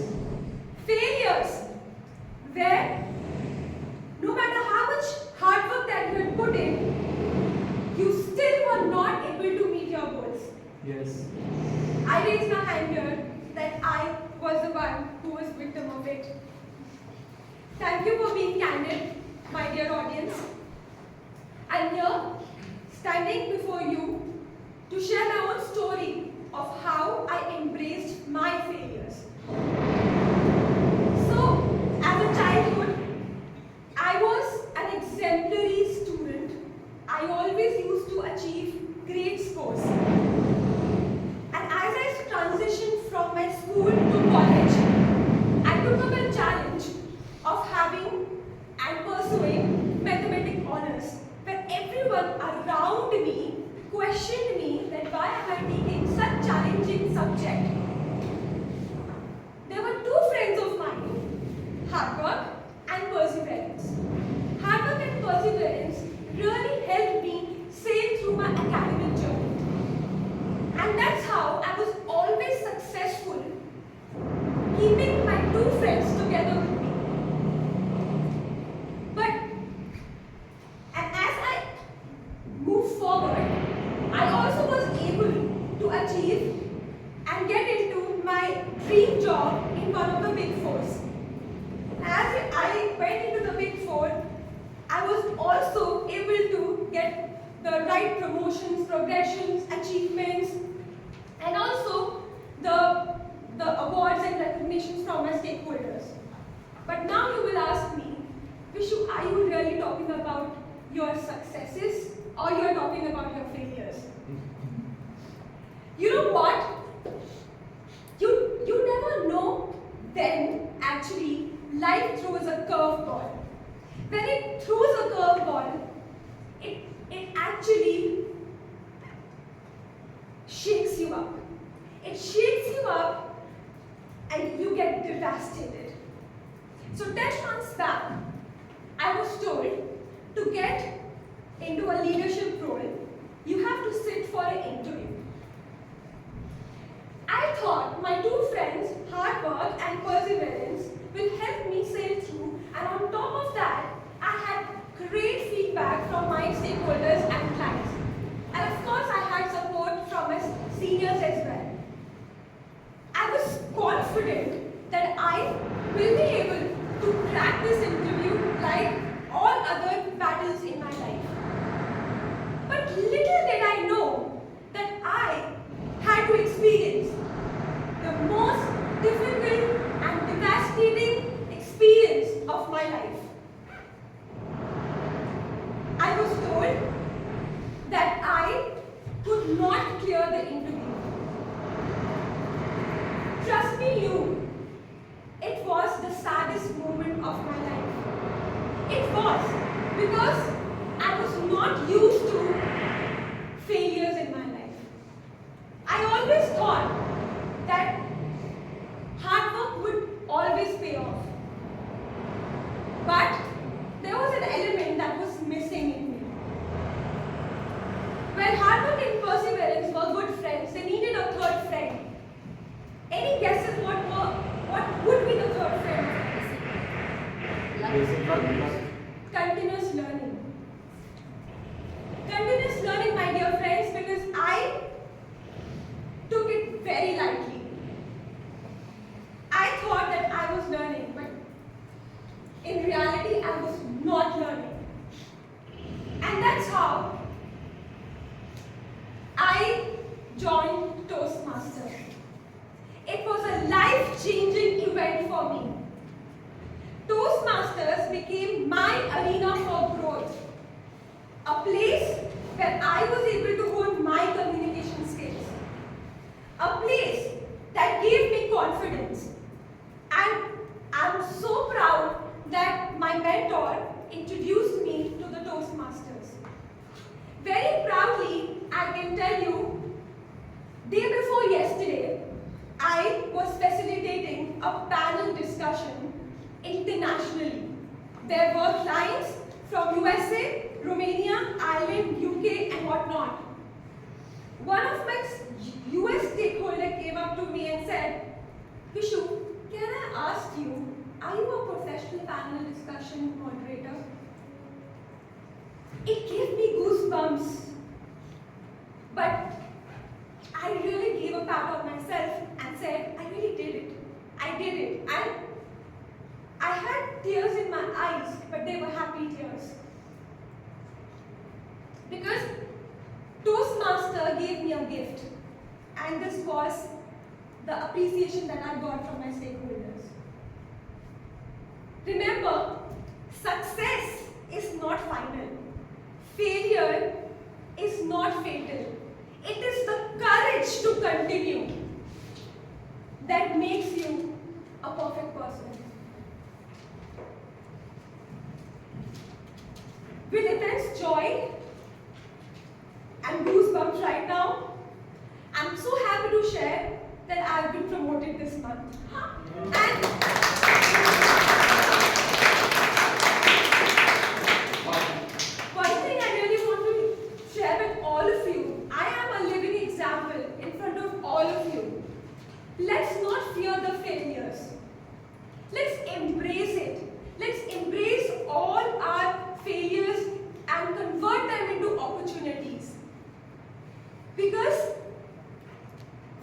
Failures where no matter how much hard work that you had put in, you still were not able to meet your goals. Yes. I raised my hand here that I was the one who was victim of it. Thank you for being candid, my dear audience. I'm here, standing before you, to share my own story of how I embraced my failures. So, as a childhood, I was an exemplary student. I always used to achieve great scores. And as I transitioned from my school to college, I took up a challenge of having and pursuing mathematics honors, where everyone around me questioned me that why am I taking such challenging subject. There were two friends of mine, hard work and perseverance. Hard work and perseverance really helped me sail through my academic journey. And that's how I was always successful, keeping my two friends together with me. But, and as I moved forward, I also was able to achieve and get into my dream job in one of the big fours. As I went into the big four, I was also able to get the right promotions, progressions, achievements, and also the awards and recognitions from my stakeholders. But now you will ask me, Vishu, are you really talking about your successes or you are talking about your failures? You know what? You never know when actually life throws a curveball. When it throws a curveball, it actually shakes you up. It shakes you up and you get devastated. So 10 months back, I was told to get into a leadership role, you have to sit for an interview. I thought my two friends, hard work and perseverance, will help me sail through, and on top of that, I had great feedback from my stakeholders and clients. And of course, I had support from my seniors as well. I was confident that I will be able to crack this interview like all other battles in my life. But little did I know that I had to experience the most difficult and devastating experience of my life. I was told that I could not clear the interview. Trust me, it was the saddest moment of my life. It was because I was not used to failures in my life. I always thought that hard work would always pay off. But there was an element that was missing in me. When hard work and perseverance were good friends, they needed a third friend. Any guesses what would be the third friend? Continuous learning. Continuous learning, my dear friends, because I took it very lightly. I thought that I was learning, but in reality, I was not learning. And that's how I life-changing event for me. Toastmasters became my arena for growth. A place where I was able to hone my communication skills. A place that gave me confidence. And I'm so proud that my mentor introduced me to the Toastmasters. Very proudly, I can tell you, day before yesterday, I was facilitating a panel discussion internationally. There were clients from USA, Romania, Ireland, UK, and whatnot. One of my US stakeholders came up to me and said, Vishu, can I ask you, are you a professional panel discussion moderator? It gave me goosebumps. But I really gave a pat on myself and said, I really did it. I did it. And I had tears in my eyes, but they were happy tears. Because Toastmaster gave me a gift. And this was the appreciation that I got from my stakeholders. Remember, success is not final. Failure is not fatal. It is the courage to continue that makes you a perfect person. With immense joy and goosebumps right now, I'm so happy to share that I've been promoted this month. And one thing I really want to share with all of you, I am a living example in front of all of you. Let's not fear the failures. Let's embrace it. Let's embrace all our failures and convert them into opportunities. Because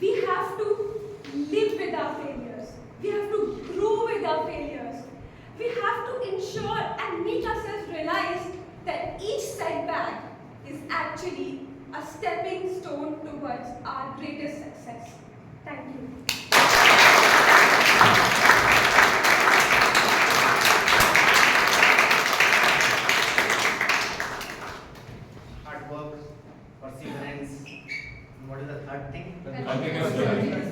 we have to live with our failures. We have to grow with our failures. We have to ensure and make ourselves realize that each setback is actually a stepping stone towards our greatest success. Thank you. Hard work, perseverance, and what is the third thing? Continuous learning,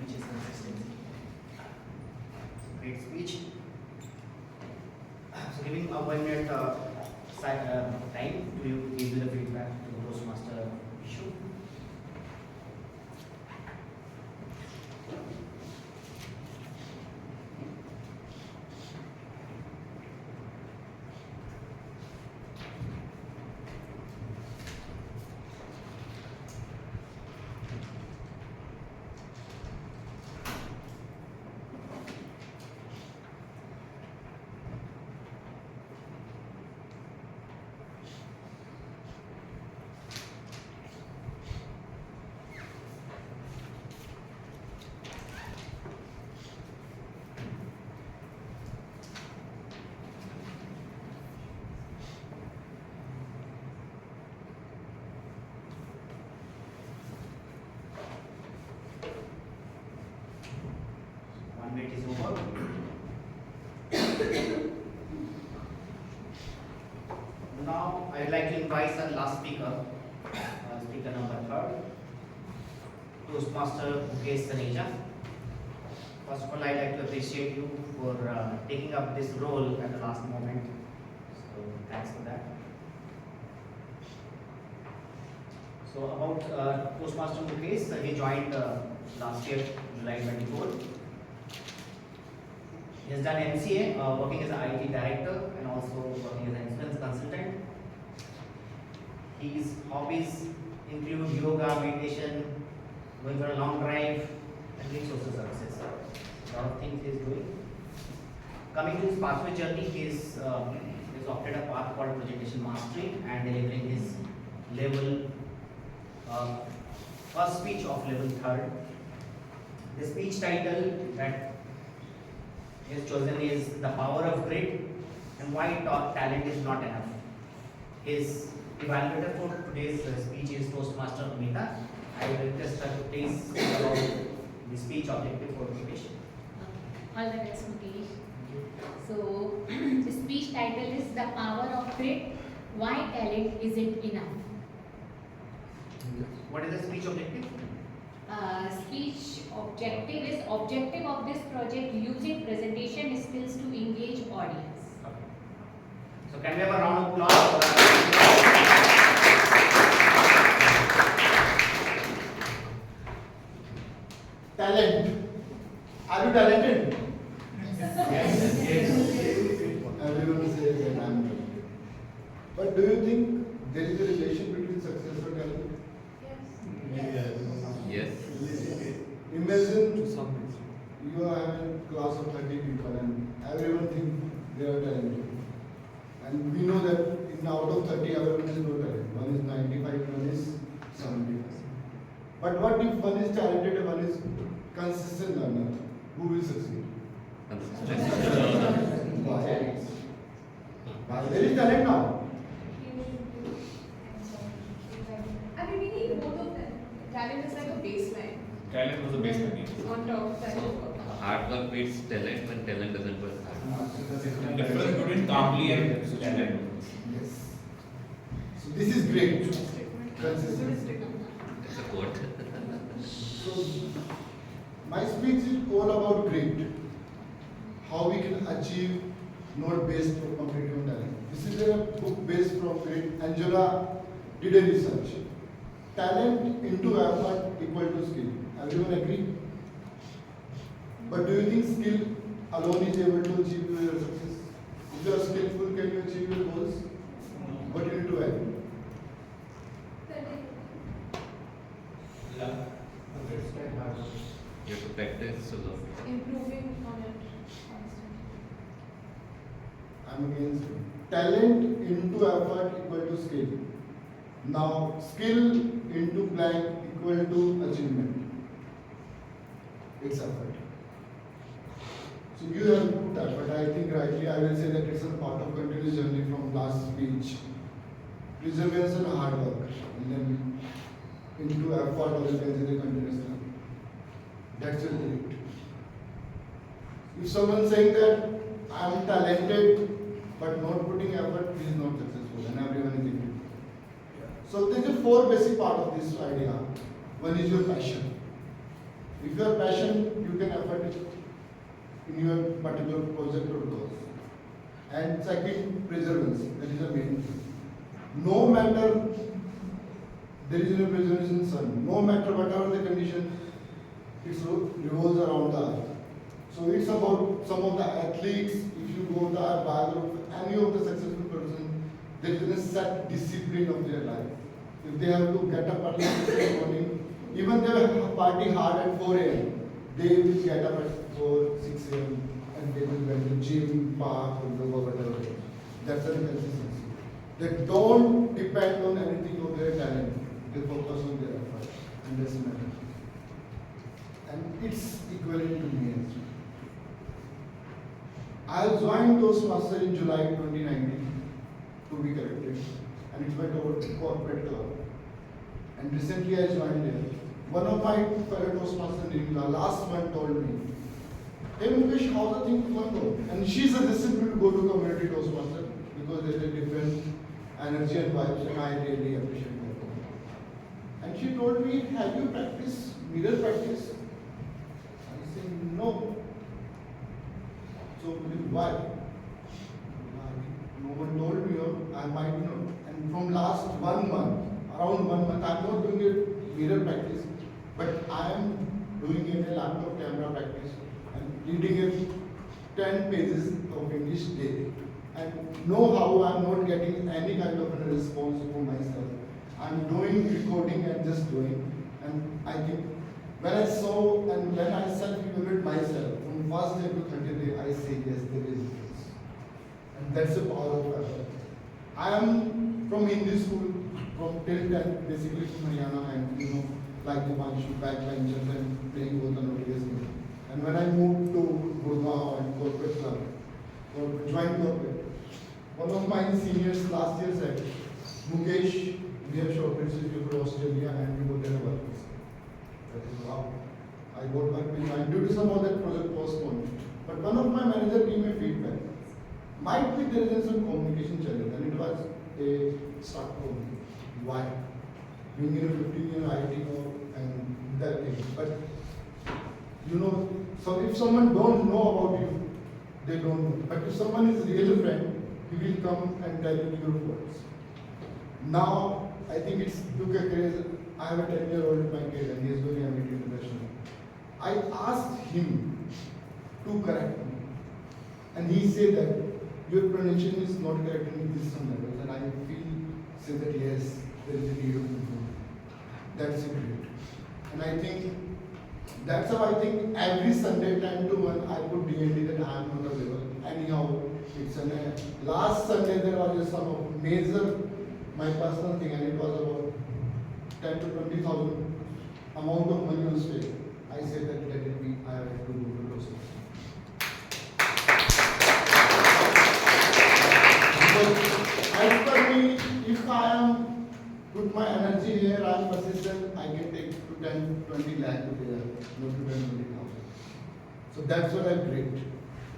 which is consistency. Great speech. So giving a 1 minute time to give you the feedback to Toastmaster Vishu. Minute is over. Now I would like to invite our last speaker, speaker number 3rd, Toastmaster Mukesh Saneja. First of all, I'd like to appreciate you for taking up this role at the last moment. So thanks for that. So about Toastmaster Mukesh, he joined last year, July 24. He has done MCA, working as an IT director and also working as an influence consultant. His hobbies include yoga, meditation, going for a long drive, and doing social services. A lot of things he is doing. Coming to his pathway journey, he has opted a path called presentation mastery and delivering his level first speech of level 3rd. The speech title that he has chosen is The Power of Grit and Why Talent is Not Enough. His evaluator for today's speech is Toastmaster Amita. I will request her to please speak about the speech speech objective for Mukesh. All the best, Mukesh. So, the speech title is The Power of Grit. Why talent isn't enough? What is the speech objective? Speech objective of this project using presentation skills to engage audience. So can we have a round of applause for that? Talent. Are you talented? Yes. Everyone says that I am talented. But do you think there is a relation between success and talent? Yes. Imagine you are having a class of 30 people and everyone thinks they are talented. And we know that in out of 30, everyone is no talent. One is 95, one is 75. But what if one is talented and one is consistent learner? Who will succeed? Why? There is talent now. I mean, we need both of them. Talent is like a baseline. Talent was a baseline. On top of that. Hard work beats talent when talent doesn't work hard. Difference between calmly and talent. Yes. So this is great. Consistency. It's a quote. So my speech is all about grit. How we can achieve not based from competitive talent. This is a book based from grit. Angela did a research. Talent into effort equal to skill. Everyone agree? But do you think skill alone is able to achieve your success? If you are skillful, can you achieve your goals? What you need to add? You have to practice so long. Improving on it constantly. I'm against it. Talent into effort equal to skill. Now, skill into blank equal to achievement. It's effort. So you have to put effort. I think rightly I will say that it's a part of continuous journey from last speech. Perseverance and hard work. And then into effort or you can say the continuous learning. That's a great. If someone saying that I am talented but not putting effort, he is not successful and everyone is ignorant. So there is a four basic part of this idea. One is your passion. If you are passionate, you can effort it in your particular project or cause. And second, perseverance. That is the main thing. No matter there is no perseverance in the sun, no matter whatever the condition, it revolves around the earth. So it's about some of the athletes. If you go to our biography, any of the successful person, there is a set discipline of their life. If they have to get up early in the morning, even they will party hard at 4 a.m., they will get up at 4, 6 a.m. and they will go to gym, park, or whatever. That's the consistency. They don't depend on anything of their talent. They focus on their effort. And that's matter. And it's equivalent to me. I joined Toastmasters in July 2019, to be corrected, and it's my corporate club. And recently I joined there. One of my fellow Toastmasters, Neelam, last month told me, hey Mukesh, how's the thing going on? And she suggested me to go to community Toastmaster because there's a different energy and vibes, and I really appreciate that. And she told me, have you practiced mirror practice? I said, no. So why? No one told me, or I might know. And from last 1 month, around 1 month, I'm not doing a mirror practice, but I am doing it a laptop camera practice and reading it 10 pages of English daily. And know how I'm not getting any kind of a response from myself. I'm doing recording and just doing. And I think when I saw and when I self-evaluate myself, from first day to 30th day, I say yes, there is difference. And that's the power of effort. I am from Hindi school, from till 10, basically from Haryana, and like the Vishu, backbenchers and playing both the notorious game. And when I moved to Gurgaon and corporate club, or joined corporate, one of my seniors last year said, Mukesh, we have shortlisted you for Australia and we would never work. That is wow. I what work will find. Due to some of that project postponed. But one of my manager gave me feedback. Might be there is some communication challenge, and it was a stuck problem. Why? Being in a 15-year IT and that thing. But you know, so if someone don't know about you, they don't know. But if someone is really friend, he will come and tell you your words. Now, I think it's took a craze. I have a 10-year-old my kid and he is going MIT International. I asked him to correct me. And he said that your pronunciation is not correct in this some levels. And I say that yes, there is a need of improvement. That's a great. And I think that's how I think every Sunday 10 to 1 I put D&D that I am not available. Anyhow, it's last Sunday there was some major my personal thing and it was about 10 to 20,000 amount of money on stake. I said that let it be, I have to go to Toastmasters. Because as per me, if I am put my energy here, I am persistent, I can take to 10, 20 lakh to there, not to 10, 20,000. So that's what I great.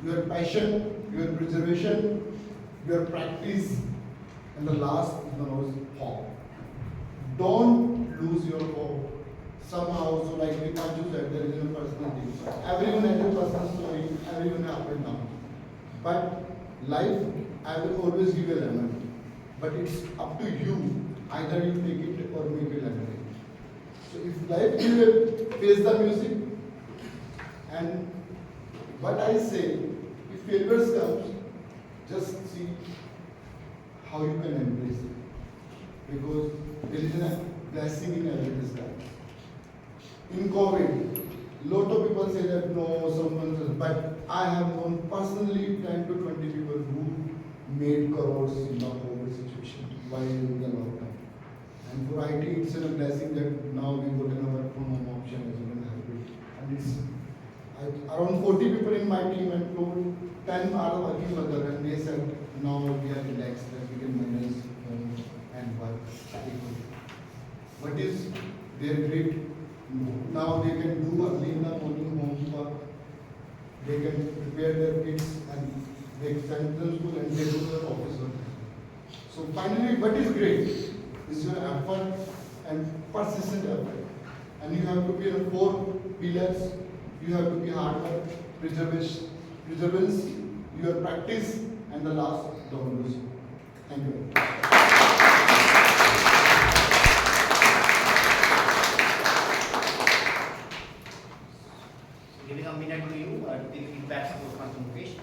Your passion, your preservation, your practice, and the last is the most hope. Don't lose your hope. Somehow, so like we can't do that, there is no personal thing. Everyone has a personal story, everyone has up and down. But life, I will always give a lemon. But it's up to you. Either you take it or make a lemonade. So if life gives you face the music, and what I say, if failures comes, just see how you can embrace it. Because there is a blessing in every disguise. In COVID, lot of people say that no, someone says, but I have known personally 10 to 20 people who made crores in the COVID situation while in the lockdown. And for IT, it's a blessing that now we got a work from home option as well as hybrid. And it's around 40 people in my team and told 10 are working together and they said now we are relaxed that we can manage home and work equally. What is their great? Now they can do early in the morning home work. They can prepare their kids and they send them to school and they go to their office work. So finally, what is great is your effort and persistent effort. And you have to be on 4 pillars. You have to be hard work, perseverance, your practice, and the last, don't lose. Thank you. Giving a minute to you to give feedback to Mr. Mukesh.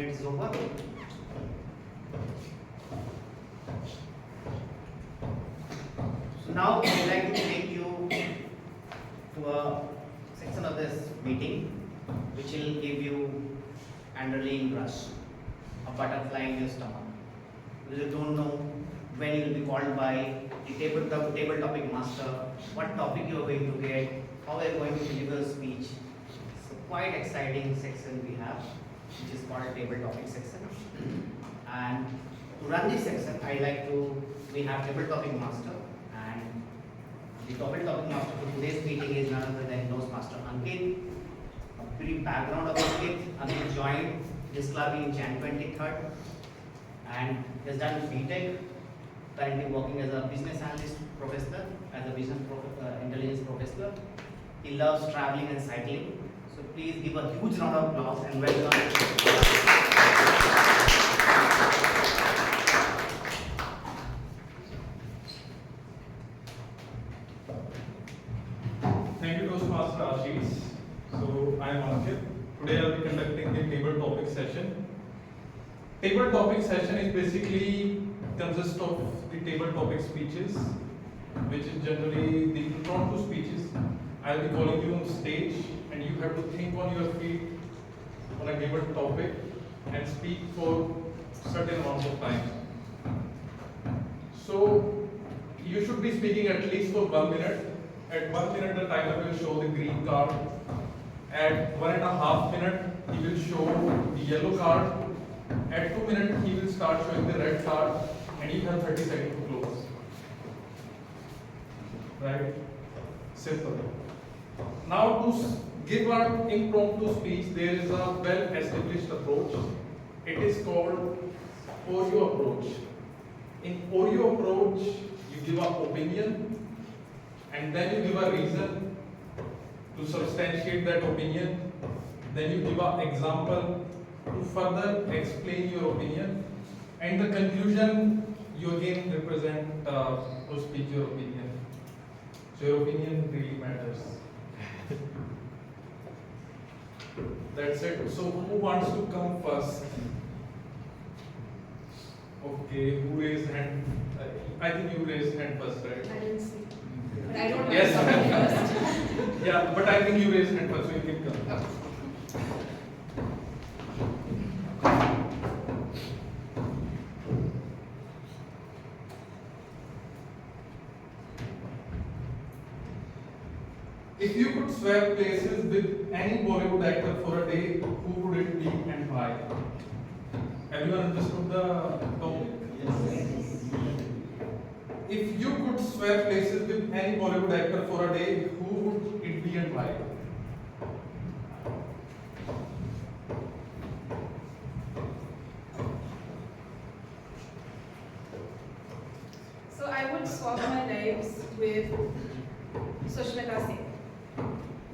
Is over. So now I would like to take you to a section of this meeting which will give you adrenaline rush, a butterfly in your stomach. You don't know when you will be called by the table topic master, what topic you are going to get, how you are going to deliver a speech. So quite exciting section we have, which is called table topic section. And to run this section, we have table topic master, and the table topic master for today's meeting is none other than Toastmaster Ankit. A brief background of Ankit. Ankit joined this club in Jan 23rd and has done BTech, currently working as a business analyst professor, as a business intelligence professor. He loves traveling and cycling. So So please give a huge round of applause and welcome. Thank you, Toastmaster Ashish. So, I am Ankit. Today I will be conducting the table topic session. Table topic session is basically consists of the table topic speeches, which is generally the impromptu speeches. I will be calling you on stage and you have to think on your feet on a given topic and speak for certain amount of time. So, you should be speaking at least for 1 minute. At 1 minute, the timer will show the green card. At 1.5 minutes, he will show the yellow card. At 2 minutes, he will start showing the red card, and you have 30 seconds to close. Right? Simple. Now, to give an impromptu speech, there is a well-established approach. It is called Oreo approach. In Oreo approach, you give an opinion, and then you give a reason to substantiate that opinion. Then you give an example to further explain your opinion. And the conclusion, you again represent to speak your opinion. So your opinion really matters. That's it. So who wants to come first? Okay, who raised hand? I think you raised hand first, right? I didn't see. But I don't know. Yes. Yeah, but I think you raised hand first, so you can come. If you could swap places with any Bollywood actor for a day, who would it be and why? Everyone understood the topic? Yes. If you could swap places with any Bollywood actor for a day, who would it be and why? So I would swap my lives with Sushmita Singh.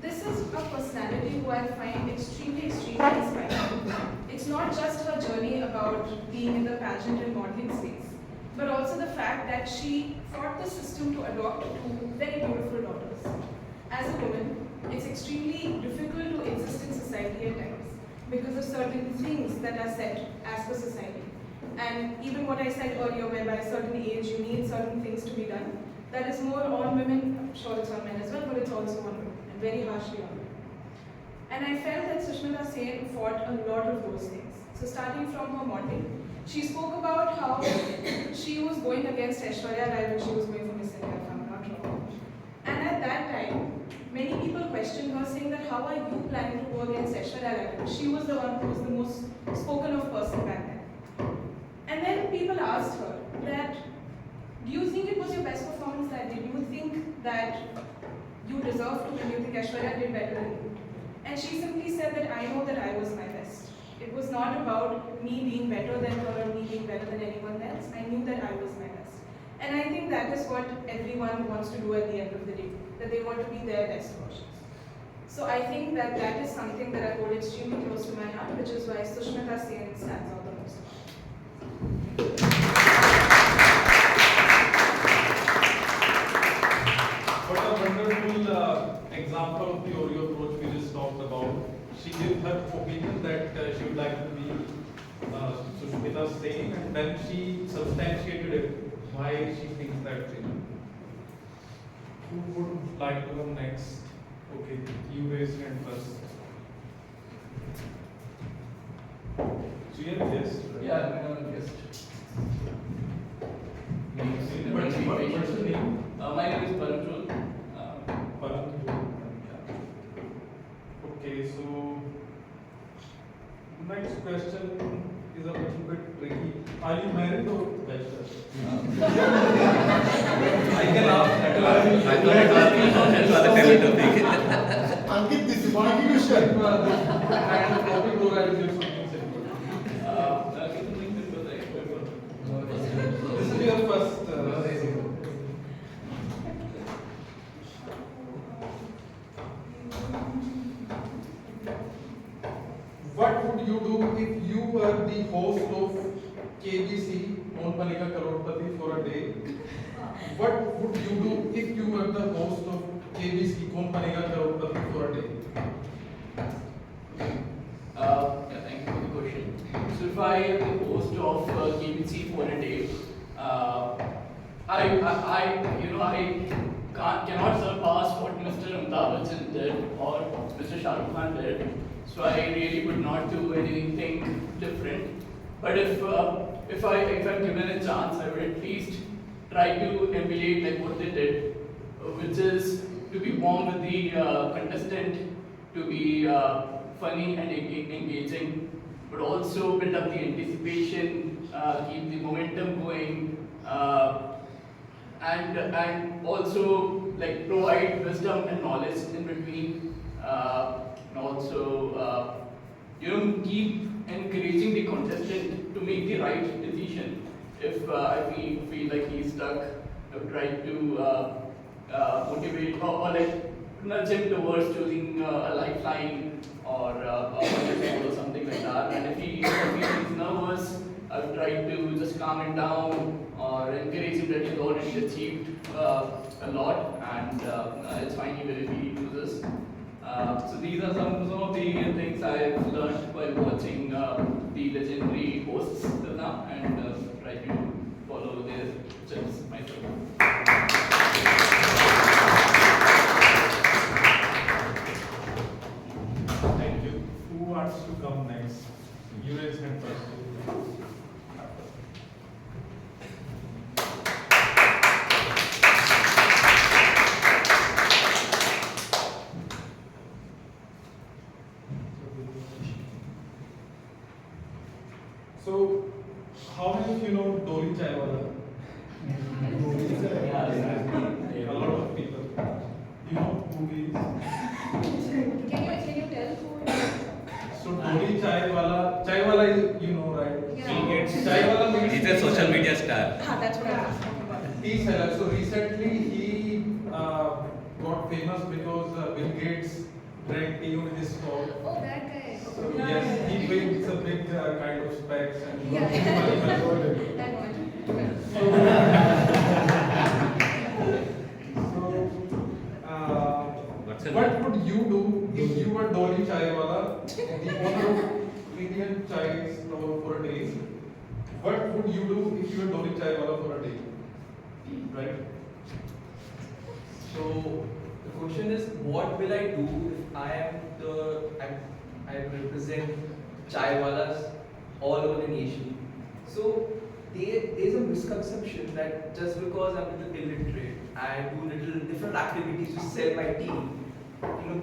This is a personality who I find extremely inspiring. It's not just her journey about being in the pageant and modeling space, but also the fact that she fought the system to adopt two very beautiful daughters. As a woman, it's extremely difficult to exist in society at times because of certain things that are set as per society. And even what I said earlier, where by a certain age you need certain things to be done, that is more on women. I'm sure it's on men as well, but it's also on women, and very harshly on women. And I felt that Sushmita Sen fought a lot of those things. So starting from her modeling, she spoke about how she was going against Aishwarya when she was going for Miss India, if I'm not wrong. And at that time, many people questioned her, saying that how are you planning to go against Aishwarya? She was the one who was the most spoken of person back then. And then people asked her that, do you think it was your best performance that day? Do you think that you deserve to win? Do you think Aishwarya did better than you? And she simply said that I know that I was my best. It was not about me being better than her or me being better than anyone else. I knew that I was my best. And I think that is what everyone wants to do at the end of the day, that they want to be their best versions. So I think that that is something that I hold extremely close to my heart, which is why Sushmita Sen stands out the most. What a wonderful example of the Oreo approach we just talked about. She gave her opinion that she would like to be Sushmita Sen, and then she substantiated it, why she thinks that thing. Who would like to go next? Okay, you raised hand first. So you have a guest, right? Yeah, I have a guest. What's your name? My name is Paranjul. Okay, so next question is a little bit tricky. Are you married or bachelor? I can ask that. Ankit, this is contribution. And topic program is something simple. This is your first. would you do if you were the host of KBC, Kaun Banega Crorepati for a day? What would you do if you were the host of KBC, Kaun Banega Crorepati for a day? Yeah, thank you for the question. So if I am the host of KBC for a day, I cannot surpass what Mr. Amitabh Bachchan did or Mr. Shah Rukh Khan did. So I really would not do anything different. But if I'm given a chance, I would at least try to emulate like what they did, which is to be warm with the contestant, to be funny and engaging, but also build up the anticipation, keep the momentum going, and also like provide wisdom and knowledge in between, and also keep encouraging the contestant to make the right decision. If I feel like he's stuck, I would try to motivate or like nudge him towards choosing a lifeline or something like that. And if he's nervous, I would try to just calm him down or encourage him that he's already achieved a lot, and it's fine even if he loses. So these are some of the things I've learned while watching the legendary hosts till now, and try to follow their tips myself. Thank you. Who wants to come next? You raise hand first. So, how many of you know Doli Chaiwala? A lot of people. You know who he is? Can you tell who it is? So Doli Chaiwala is, you know, right? Yeah. Bill Gates. Chaiwala means He's a social media star. That's what I was talking about. tea seller. So recently he got famous because Bill Gates drank tea on his stall. Oh, that guy. So yes, he brings a big kind of specs and Yeah. that What's what would you do if you were Doli Chaiwala, the owner of Indian chai stall for a day? What would you do if you were Doli Chaiwala for a day? Right? So the question is, what will I do if I represent chaiwalas all over the nation? So there's a misconception that just because I'm a little illiterate, I do little different activities to sell my tea.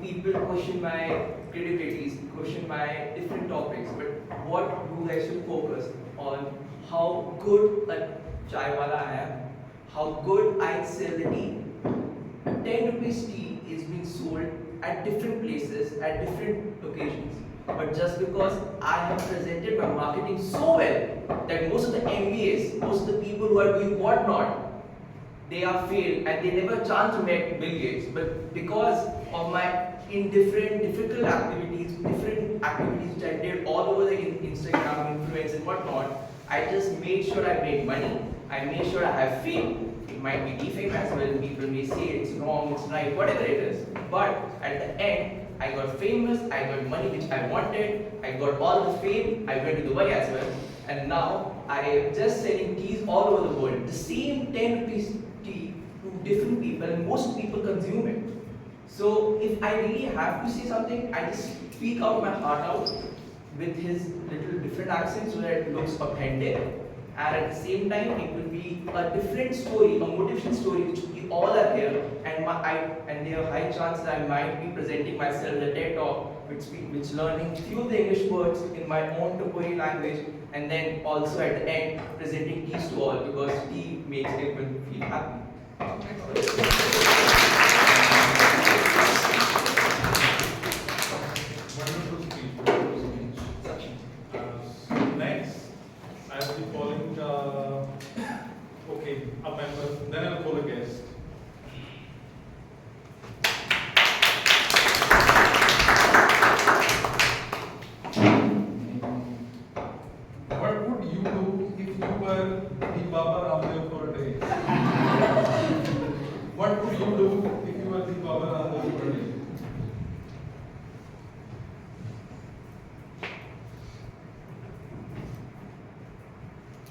People question my credibilities, question my different topics. But what do I should focus on? How good a chaiwala I am, how good I sell the tea. 10 rupees tea is being sold at different places, at different occasions. But just because I have presented my marketing so well that most of the MBAs, most of the people who are doing whatnot, they are failed and they never chance to meet Bill Gates. But because of my difficult activities, different activities which I did all over the Instagram, influence and whatnot, I just made sure I made money. I made sure I have fame. It might be defame as well. People may say it's wrong, it's right, whatever it is. But at the end, I got famous, I got money which I wanted, I got all the fame, I went to Dubai as well. And now I am just selling teas all over the world. The same 10 rupees tea to different people, and most people consume it. So if I really have to say something, I just speak out my heart out with his little different accent so that it looks authentic. And at the same time, it will be a different story, a motivation story which we all are here, and there are high chances I might be presenting myself in a TED talk, which learning few of the English words in my own Topori language, and then also at the end presenting teas to all, because tea makes everyone feel happy. Wonderful speech. Next, I will be calling a member, then I'll call a guest.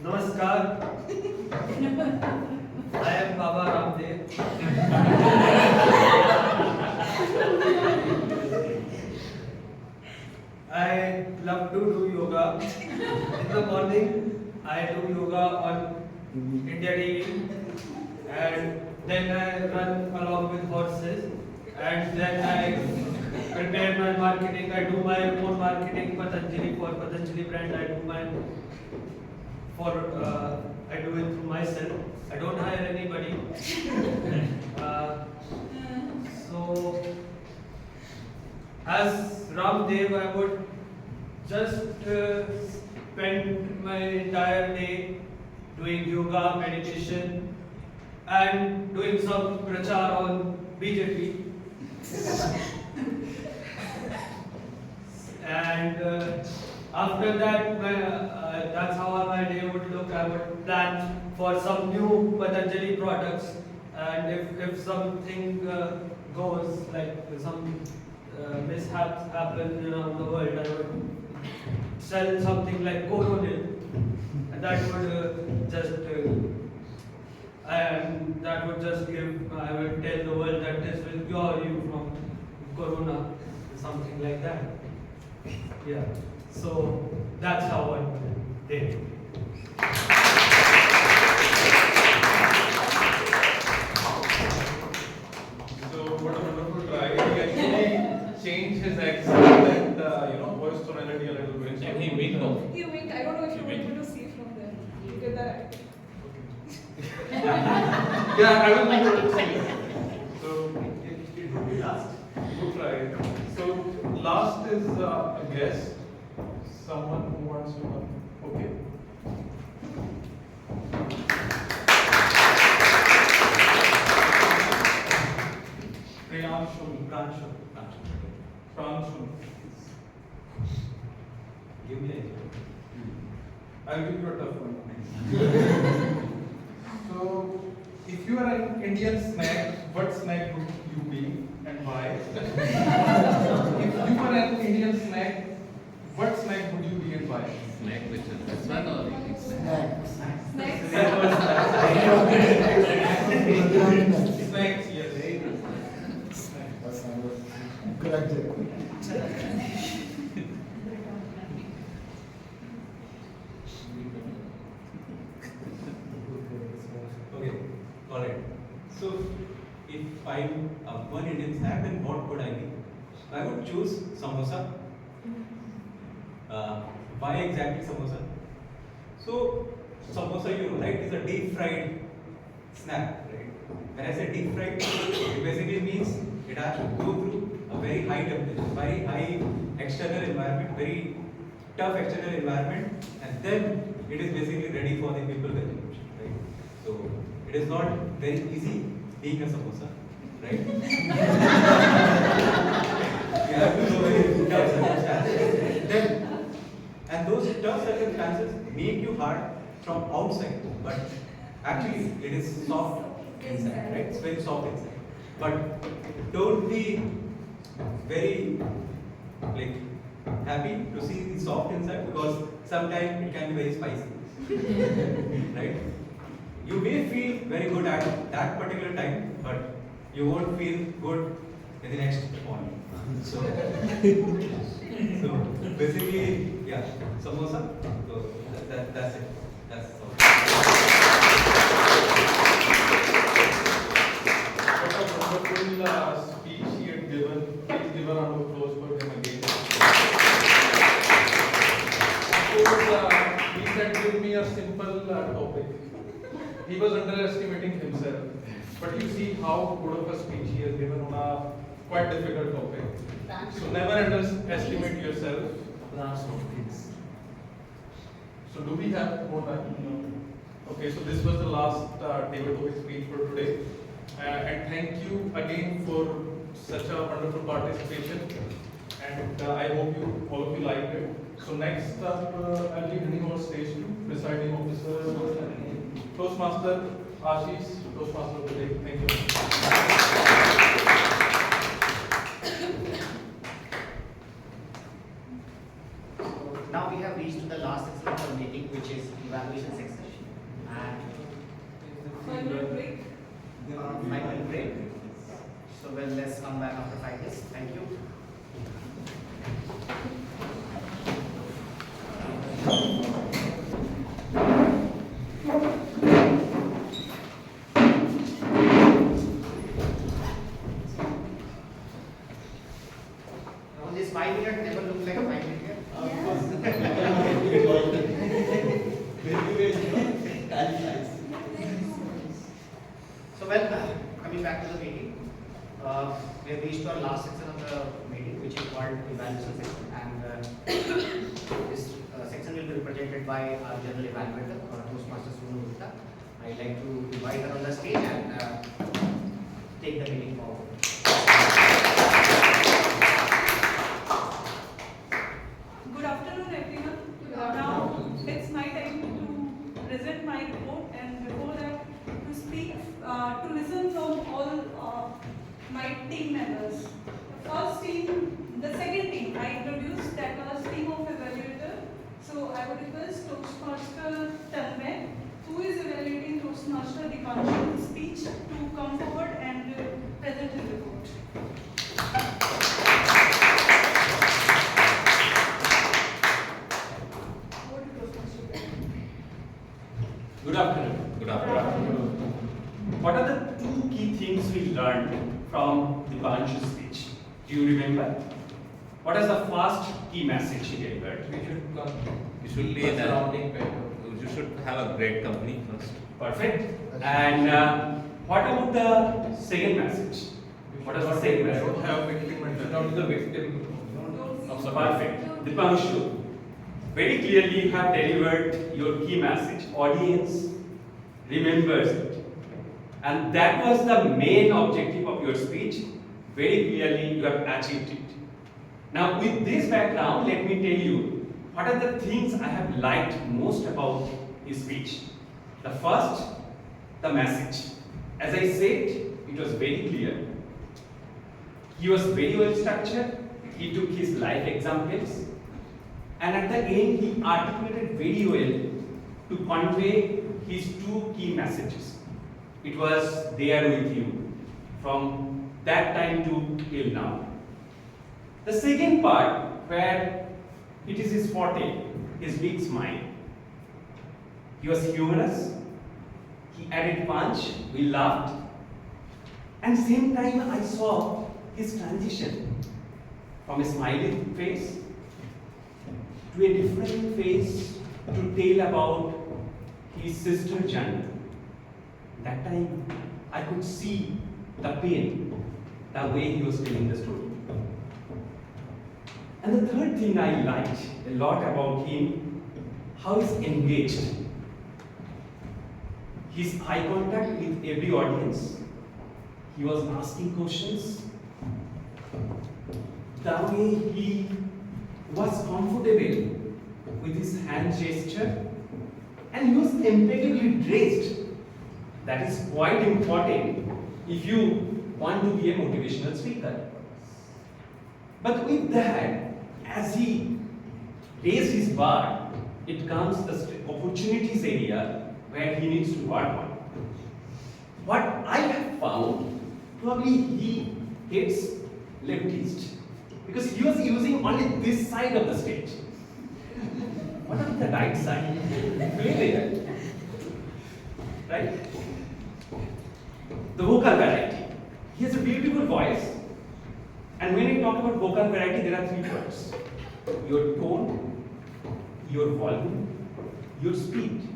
Namaskar. I am Baba Ramdev. I love to do yoga. In the morning, I do yoga on India TV, and then I run along with horses, and then I prepare my marketing. I do my own marketing, Patanjali, for Patanjali brand. I do it through myself. I don't hire anybody. So, as Ramdev, I would just spend my entire day doing yoga, meditation, and doing some prachar on BJP. And after that, that's how my day would look. I would plan for some new Patanjali products, and if something goes, like some mishaps happen around the world, I would sell something like Coronil, and that would I would tell the world that this will cure you from Corona, something like that. Yeah. So that's how I did. So what a wonderful try. He actually changed his accent and voice tonality a little bit. And he winked off. You wink. I don't know if you were able to see from there. You did that. Yeah, I will make it. So it would be last. Good try. So last is a guest. Someone who wants to come. Okay. Pranshu. Give me a I'll give you a tough one. So, if you are an Indian snack, what snack would you be and why? If you were an Indian snack, what snack would you be and why? Snack which is this one or Snacks, yes. Okay, alright. So, if I'm one Indian snack, then what would I be? I would choose samosa. Why exactly samosa? So, samosa, you know, right, is a deep fried snack, right? When I say deep fried, it basically means it has to go through a very high temperature, very high external environment, very tough external environment, and then it is basically ready for the people consumption, right? So, it is not very easy being a samosa, right? You have to know very tough circumstances. Then, and those tough circumstances make you hard from outside, but actually it is soft inside, right? It's very soft inside. But don't be very happy to see the soft inside, because sometimes it can be very spicy, right? You may feel very good at that particular time, but you won't feel good in the next morning. So basically, yeah, samosa. So that's it. That's all. What a wonderful speech he had given. Please give a round of applause for him again. Of course, he said, give me a simple topic. He was underestimating himself. But you see how good of a speech he has given on a quite difficult topic. So never underestimate yourself. So do we have more time? No. Okay, so this was the last table topic speech for today. And thank you again for such a wonderful participation. And I hope all of you liked it. So next up, I'll be handing over stage to presiding officer, Toastmaster Ashish, Toastmaster of the day. Thank you. Now we have reached to the last section of our meeting, which is evaluation section. And 5-minute break. 5-minute break. So well, let's come back after 5 minutes. Thank you. Now this 5 minute never looks like a 5 minute here. So well, coming back to the meeting, we have reached our last section of the meeting, which is called evaluation section, and this section will be represented by our general evaluator, Toastmaster. I'd like to invite her on the stage and take the meeting forward. Good afternoon, everyone. Now it's my time to present my report, and before that, to speak, to listen from all my team members. The first team, the second team I introduced, that was team of evaluator. So I would request Toastmaster Tanmay, who is evaluating Toastmaster Dipanshu's speech, to come forward and present his report. Good afternoon. Good afternoon. What are the two key things we learned from Dipanshu's speech? Do you remember? What is the first key message he delivered? You should be in a, you should have a great company first. Perfect. And what about the second message? What is the second message? Don't have victim mentality. Not the victim of the Perfect. Dipanshu, very clearly you have delivered your key message. Audience remembers it. And that was the main objective of your speech. Very clearly you have achieved it. Now with this background, let me tell you what are the things I have liked most about his speech. The first, the message. As I said, it was very clear. He was very well structured. He took his life examples. And at the end, he articulated very well to convey his two key messages. It was there with you from that time to till now. The second part, where it is his forte, his big smile. He was humorous. He added punch. We laughed. And same time, I saw his transition from a smiling face to a different face to tell about his sister's journey. That time, I could see the pain, the way he was telling the story. And the third thing I liked a lot about him, how he's engaged. His eye contact with every audience. He was asking questions. The way he was comfortable with his hand gesture, and he was emphatically dressed. That is quite important if you want to be a motivational speaker. But with that, as he raised his bar, it comes the opportunities area where he needs to work on. What I have found, probably he hits leftist because he was using only this side of the stage. What about the right side? Clearly, right? The vocal variety. He has a beautiful voice. And when we talk about vocal variety, there are three words. Your tone, your volume, your speed.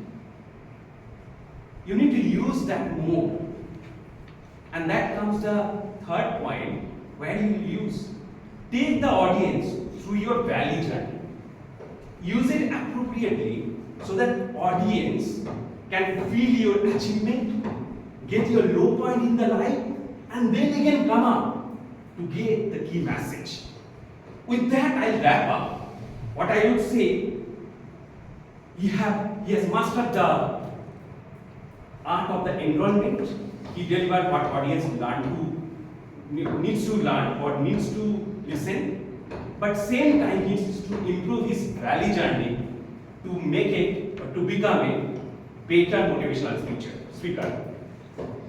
You need to use that more. And that comes the third point, where you will use. Take the audience through your value journey. Use it appropriately so that audience can feel your achievement, get your low point in the life, and then they can come up to get the key message. With that, I'll wrap up. What I would say, he has mastered the art of the environment. He delivered what audience needs to learn or needs to listen. but same time he needs to improve his rally journey to make it or to become a better motivational speaker.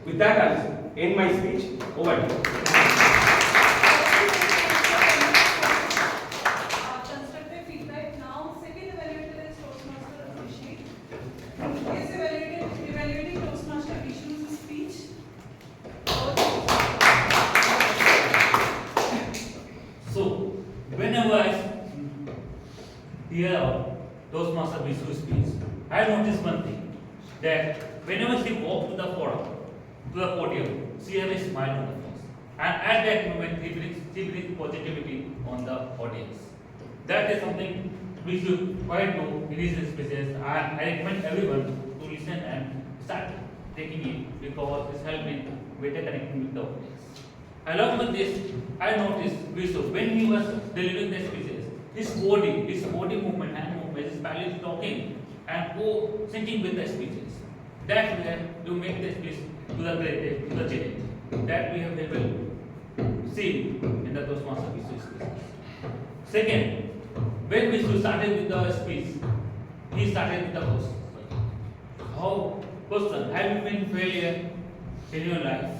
With that, I'll end my speech. Over to you. Constructive feedback. Now, second evaluator is Toastmaster Ashish. He is evaluating Toastmaster Vishu's speech. So, whenever I hear Toastmaster Vishu's speech, I notice one thing, that whenever she walks to the forum, to the podium, she has a smile on the face. And at that moment, she brings positivity on the audience. That is something we should try to in his speeches, and I recommend everyone to listen and start taking it because it's helping better connecting with the audience. Along with this, I noticed Vishu, when he was delivering the speeches, his body movement, hand movement, his parallel talking and syncing with the speeches. That's where you make the speech to the great, to the challenge. That we have able seen in the Toastmaster Vishu speech. Second, when Vishu started with the speech, he started with the question. How question, have you been failure in your life?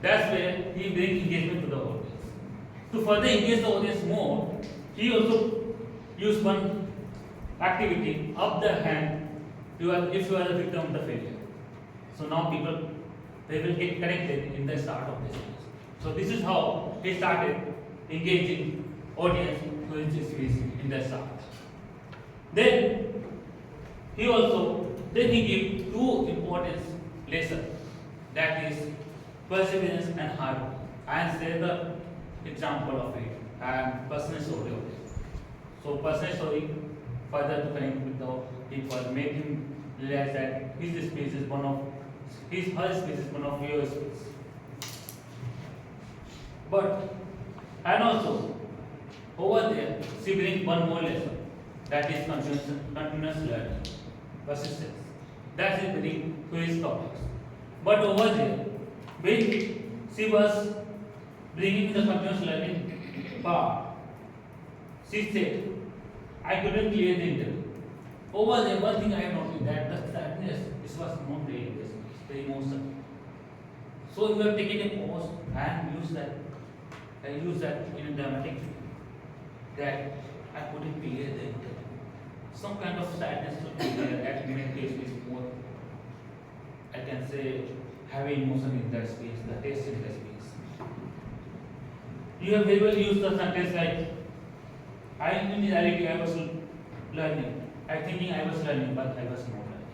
That's where he brings engagement to the audience. To further engage the audience more, he also used one activity, up the hand, if you are the victim of the failure. So now people, they will get connected in the start of this speech. So this is how he started engaging audience to his speech in the start. Then he gave two important lessons, that is perseverance and hard work. And say the example of it and personal story of it. So personal story further to connect with the people, make him realize that his speech is one of her speech is one of your speech. But and also over there she brings one more lesson, that is continuous learning, persistence. That is bringing to his topics. But over there, when she was bringing the continuous learning part, she said, I couldn't clear the interview. Over there, one thing I have noticed, that the sadness, this was not there in this speech, the emotion. So you have taken a pause and use that in a dramatic way, that I couldn't clear the interview. Some kind of sadness should be there, that communication is more, I can say, heavy emotion in that space, the taste in that space. You have very well used the sentence like, in reality I was learning. I thinking I was learning, but I was not learning.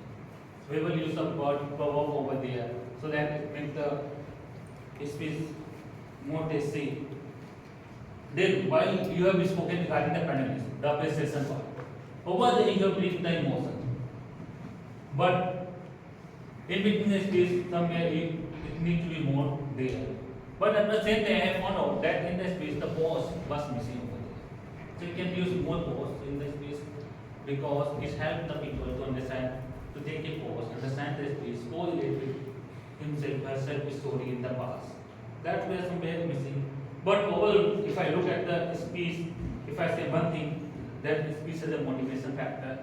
We will use the word verb over there so that it makes the speech more tasty. Then while you have spoken regarding the panelists, the appreciation part, over there you have bring the emotion. But in between the speech, somewhere it needs to be more there. But at the same time, I have found out that in the speech, the pause was missing over there. So you can use more pause in the speech because it helps the people to understand, to take a pause, understand the speech, correlate with himself, herself story in the past. That was somewhere missing. But overall, if I look at the speech, if I say one thing, that speech is a motivation factor,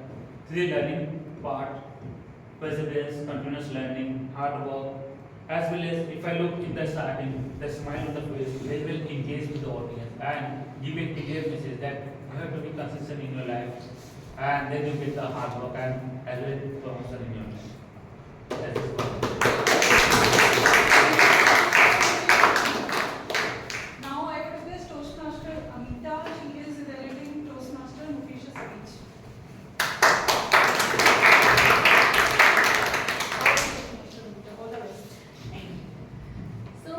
the learning part, perseverance, continuous learning, hard work, as well as if I look in the starting, the smile on the face, they will engage with the audience and give a clear message that you have to be consistent in your life, and then you get the hard work and as well as promotion in your life. That's it. Now I would request Toastmaster Amita. She is evaluating Toastmaster Mukesh's speech. So,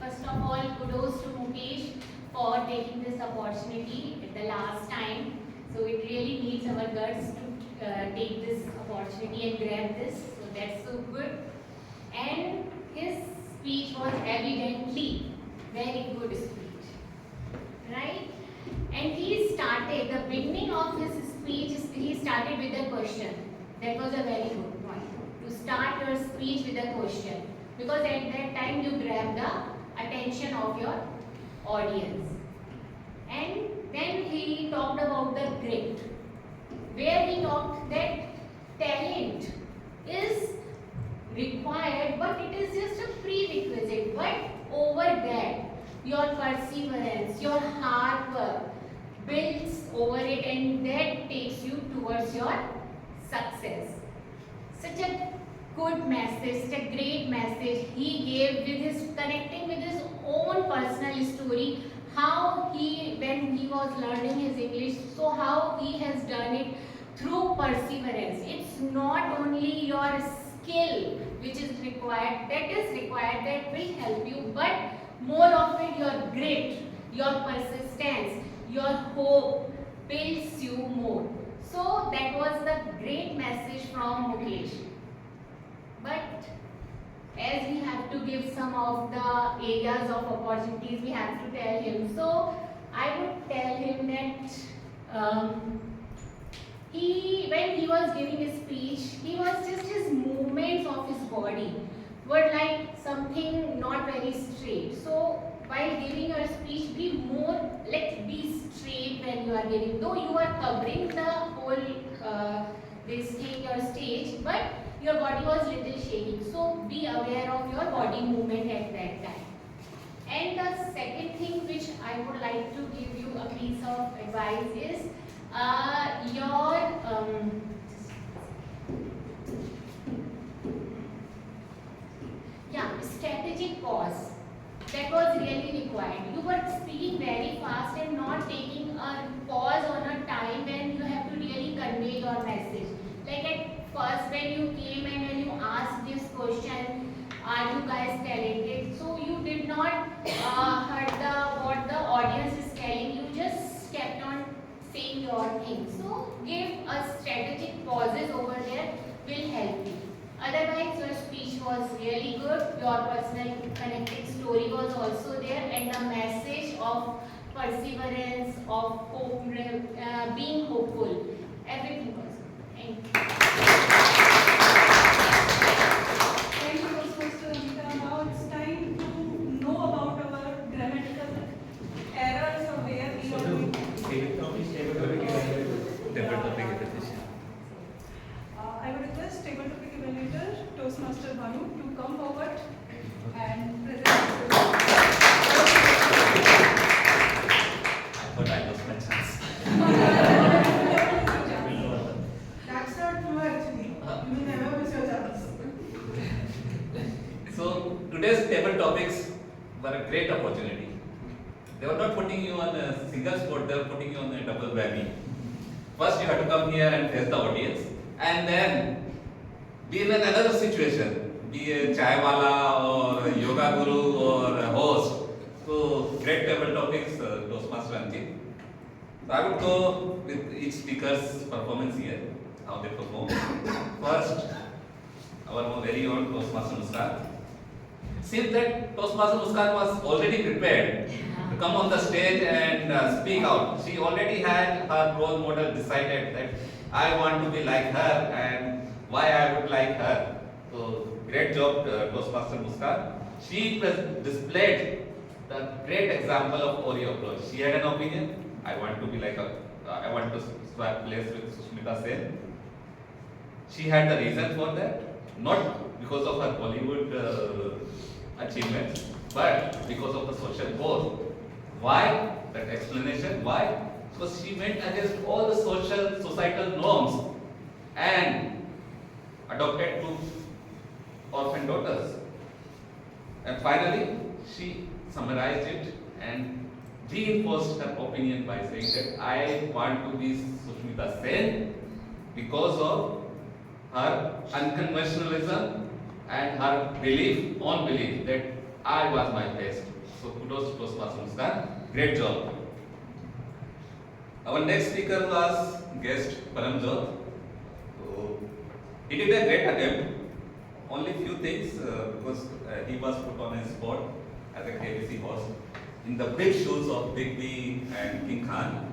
first of all, kudos to Mukesh for taking this opportunity at the last time. So, it really needs our guts to take this opportunity and grab this. So, that's so good. And his speech was evidently very good speech, right? And he started, the beginning of his speech, he started with a question. That was a very good point. To start your speech with a question. Because at that time you grab the attention of your audience. And Then he talked about the grit, where he talked that talent is required, but it is just a prerequisite. But over that, your perseverance, your hard work builds over it, and that takes you towards your success. Such a good message, such a great message he gave with his connecting with his own personal story, how he, when he was learning his English, so how he has done it through perseverance. It's not only your skill which is required, that will help you, but more of it your grit, your persistence, your hope builds you more. So that was the great message from Mukesh. But as we have to give some of the areas of opportunities, we have to tell him. So I would tell him that when he was giving his speech, he was just his movements of his body were like something not very straight. So while giving your speech, be more, be straight when you are giving. Though you are covering the whole this thing, your stage, but your body was little shaking. So be aware of your body movement at that time. And the second thing which I would like to give you a piece of advice is strategic pause. That was really required. You were speaking very fast and not taking a pause on a time when you have to really convey your message. Like at first when you came and when you asked this question, are you guys talented? So you did not heard what the audience is telling. You just kept on saying your thing. So give a strategic pauses over there will help you. Otherwise, your speech was really good, your personal connected story was also there, and the message of perseverance, of hope, being hopeful, everything was good. Thank you. Thank you, Toastmaster Anita. Now it's time to know about our grammatical errors or where we are going. I would request table topic evaluator, Toastmaster Bhanu, to come forward and present. I thought I lost my chance. That's not true actually. You will never miss your chance. So today's table topics were a great opportunity. They were not putting you on a single spot, they were putting you on a double whammy. First you have to come here and face the audience, and then be in another situation, be a chai wala or a yoga guru or a host. So great table topics, Toastmaster Ankit. So I would go with each speaker's performance here, how they perform. First, our very own Toastmaster Muskan. Seems that Toastmaster Muskan was already prepared to come on the stage and speak out. She already had her role model decided that I want to be like her and why I would like her. So great job, Toastmaster Muskan. She displayed the great example of Oreo approach. She had an opinion. I want to be like I want to swap place with Susmita Sen. She had the reason for that, not because of her Bollywood achievements, but because of the social cause. Why? That explanation. Why? Because she went against all the societal norms and adopted two orphan daughters. And finally, she summarized it and reinforced her opinion by saying that I want to be Susmita Sen because of her unconventionalism and her belief that I was my best. So kudos to Toastmaster Muskan. Great job. Our next speaker was guest Paramjot. So he did a great attempt. Only few things because he was put on a spot as a KBC host in the big shoes of Big B and King Khan.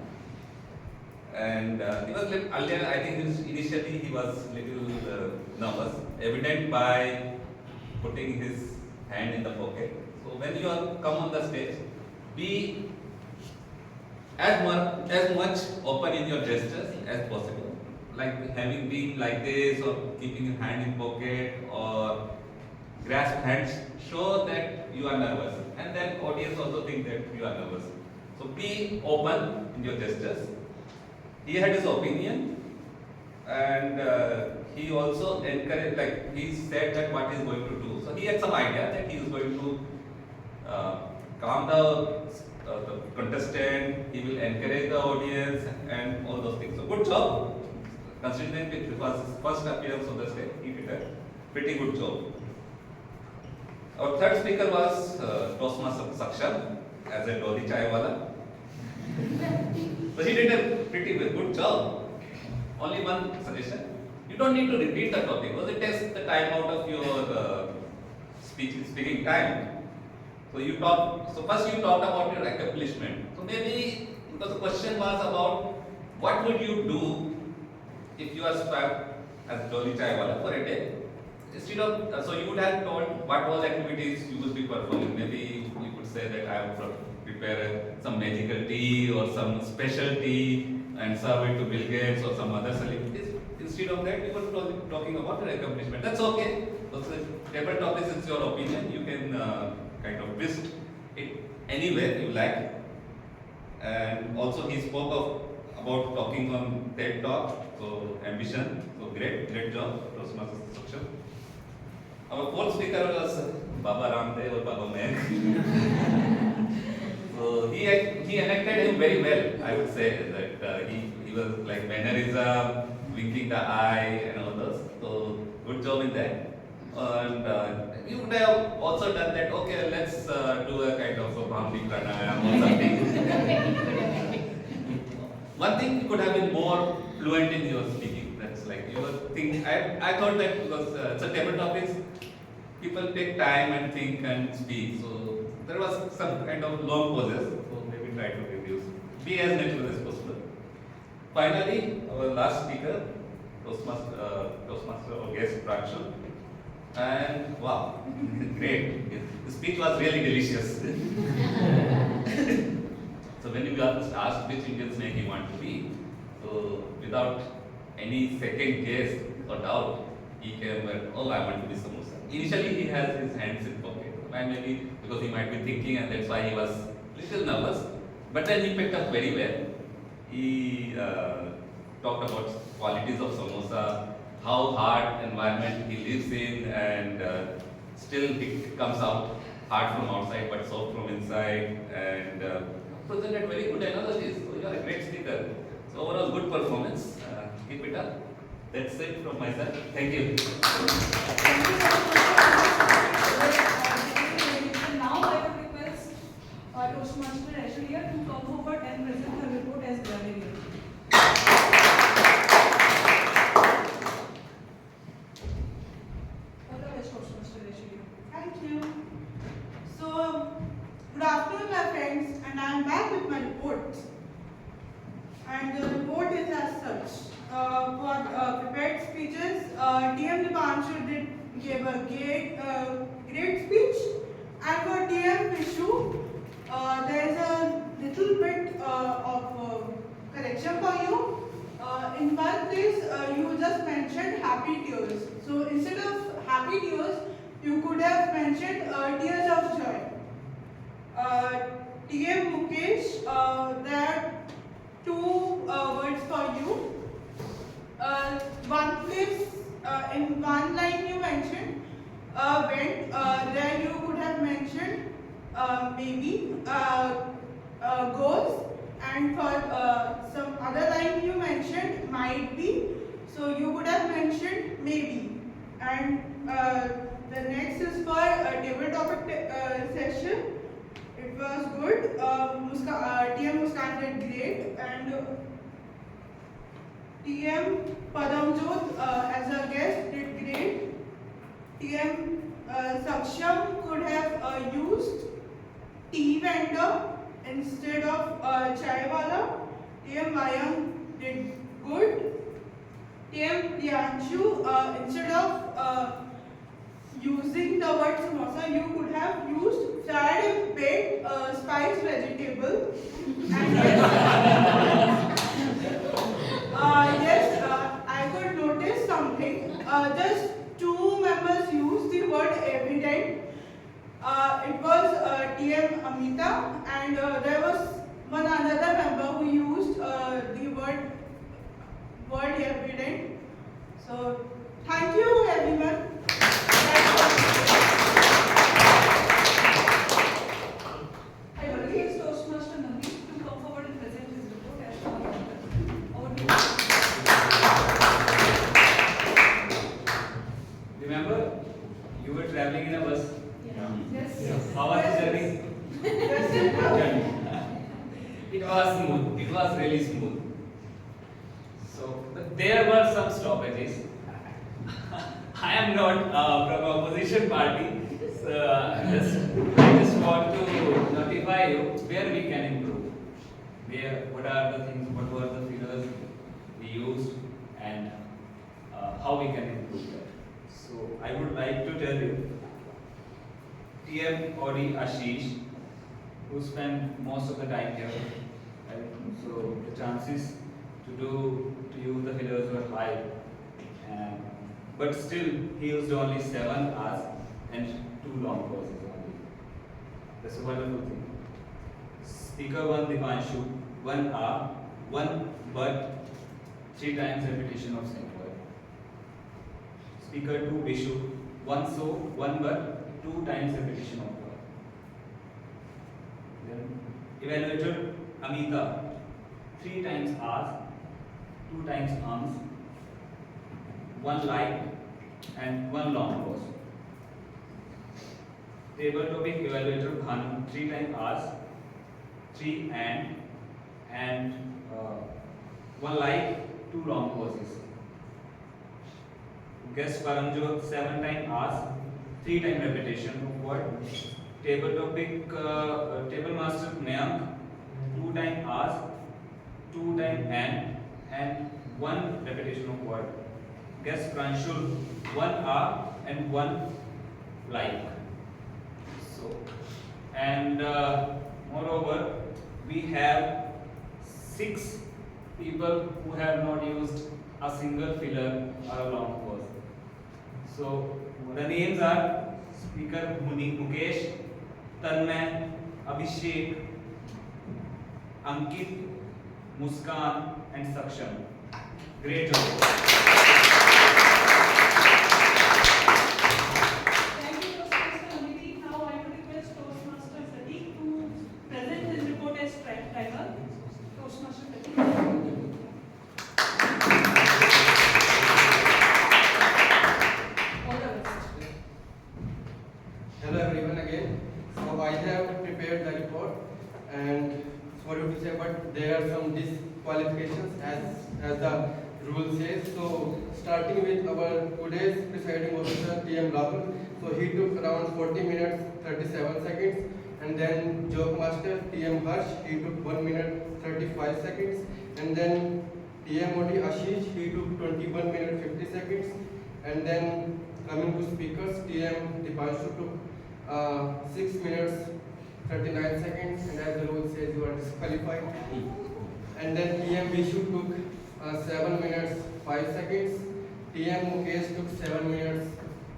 And he was I think initially he was little nervous, evident by putting his hand in the pocket. So when you come on the stage, be as much open in your gestures as possible. Like having been like this, or keeping your hand in pocket, or grasp hands, show that you are nervous, and then audience also think that you are nervous. So be open in your gestures. He had his opinion, and he also encouraged, like he said that what he is going to do. So he had some idea that he is going to calm the contestant, he will encourage the audience, and all those things. So good job. Considering it was his first appearance on the stage, he did a pretty good job. Our third speaker was Toastmaster Saksham as a Dolly Chai Wala. So he did a pretty good job. Only one suggestion: you don't need to repeat the topic because it takes the time out of your speaking time. So you talk. So first you talked about your accomplishment. So maybe because the question was about what would you do if you are stuck as Dolly Chai Wala for a day. Instead of, so you would have told what all activities you would be performing. Maybe you could say that I would prepare some magical tea or some special tea and serve it to Bill Gates or some other celebrities. Instead of that, you were talking about your accomplishment. That's okay. So table topics is your opinion. You can kind of twist it anywhere you like. And also he spoke about talking on TED Talk. So ambition. So great job, Toastmaster Saksham. Our fourth speaker was Baba Ramdev or Baba Mayak. So he enacted him very well. I would say that he was like mannerism, winking the eye, and all those. So good job in that. And you would have also done that. Okay, let's do a kind of a Bhanu pranayam or something. One thing you could have been more fluent in your speaking. That's like you were thinking. I thought that because it's a table topics, people take time and think and speak. So there was some kind of long pauses. So maybe try to reduce. Be as natural as possible. Finally, our last speaker, Toastmaster or guest Pranshul. And wow, great. The speech was really delicious. So when you asked which Indian snake you want to be, so without any second guess or doubt, he came with, oh, I want to be samosa. Initially, he has his hands in pocket. And maybe because he might be thinking, and that's why he was little nervous. But then he picked up very well. He talked about qualities of samosa, how hard environment he lives in, and still it comes out hard from outside but soft from inside, and presented very good analogies. So you are a great speaker. So overall good performance. Keep it up. That's it from my side. Thank you. Now I would request Toastmaster Aishwarya to come forward and present her report as Grammarian. Thank you. So, good afternoon, my friends, and I am back with my report. And the report is as such. For prepared speeches, TM Bhanu gave a great speech, and for TM Vishu, there is a little bit of correction for you. In one place, you just mentioned happy tears. So instead of happy tears, you could have mentioned tears of joy. TM Mukesh, there are two words for you. One place, in one line you mentioned went, there you could have mentioned maybe, goes, and for some other line you mentioned might be, so you could have mentioned maybe. And the next is for table topic session. It was good. TM Muskan did great, and TM Padamjot as a guest did great. TM Saksham could have used tea vendor instead of chai wala. TM Mayang did good. TM Priyanshu, instead of using the word samosa, you could have used fried and baked spiced vegetable. And yes, I could notice something. Just two members used the word evident. It was TM Amita, and there was one another member who used the word evident. So thank you everyone. I request Toastmaster Mandeep to come forward and present his report as per our order. Over to you. Remember, you were traveling in a bus? Yes. How was the journey? It was smooth. It was really smooth. So, but there were some stoppages. I am not from opposition party. So I just want to notify you where we can improve. What are the things? What were the figures we used, and how we can improve that. So I would like to tell you, TMOD Ashish, who spent most of the time here, right? So the chances to use the fillers were high, but still he used only 7 hours and 2 long pauses only. That's a wonderful thing. Speaker 1 Dipanshu, 1 hour, 1 but 3 times repetition of same word. Speaker 2 Vishu, 1 so, 1 but 2 times repetition of word. Then Evaluator Amita, 3 times hours, 2 times arms, 1 light and 1 long pause. Table topic Evaluator Bhanu, 3 times hours, 3 and 1 light, 2 long pauses. Guest Paramjot, 7 times hours, 3 times repetition of word. Table topic Table Master Neelam, 2 times hours, 2 times and 1 repetition of word. Guest Pranshul, 1 hour and 1 like. So, and moreover, we have 6 people who have not used a single filler or a long pause. So the names are Speaker Mukesh, Tanmay, Abhishek, Ankit, Muskan and Saksham. Great job. Thank you, Toastmaster Mandeep. Now I would request Toastmaster Pertik to present his report as timer. Toastmaster Pertik. Hello everyone again. So I have prepared the report, and sorry to say, but there are some disqualifications as the rule says. So starting with our today's presiding officer TM Rahul. So he took around 40 minutes 37 seconds, and then Jokemaster TM Harsh, he took 1 minute 35 seconds, and then TMOD Ashish, he took 21 minutes 50 seconds, and then coming to speakers, TM Dipanshu took 6 minutes 39 seconds, and as the rule says, you are disqualified. And then TM Vishu took 7 minutes 5 seconds, TM Mukesh took 7 minutes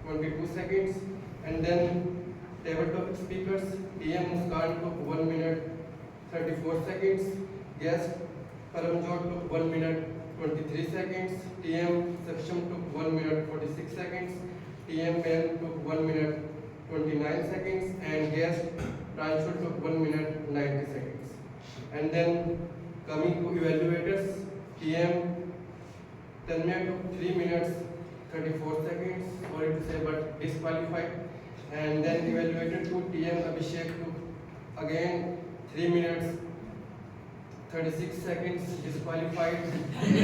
22 seconds, and then tabletop speakers, TM Muskan took 1 minute 34 seconds, guest Paramjot took 1 minute 23 seconds, TM Saksham took 1 minute 46 seconds, TM Pen took 1 minute 29 seconds, and guest Pranshul took 1 minute 90 seconds. And then coming to evaluators, TM Tanmay took 3 minutes 34 seconds, sorry to say, but disqualified. And then evaluator 2, TM Abhishek took again 3 minutes 36 seconds, disqualified. And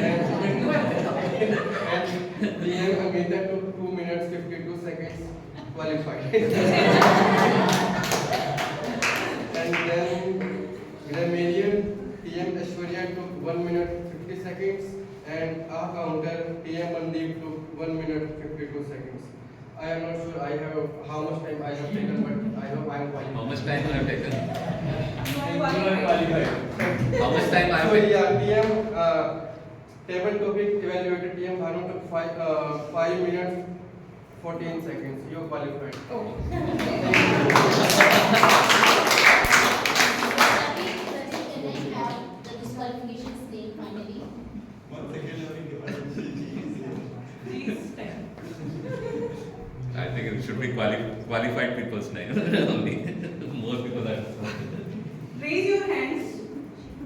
TM Amita took 2 minutes 52 seconds, qualified. And then Grammarian, TM Aishwarya took 1 minute 50 seconds, and our counter TM Mandeep took 1 minute 52 seconds. I am not sure I have how much time I have taken, but I hope I am qualified. How much time you have taken? You are qualified. How much time I have So taken? yeah, TM table topic evaluated TM Bhanu took 5 minutes 14 seconds. You are qualified. Oh. Disqualifications name finally. 1 second, I think it should be qualified people's name only. More people are. Raise your hands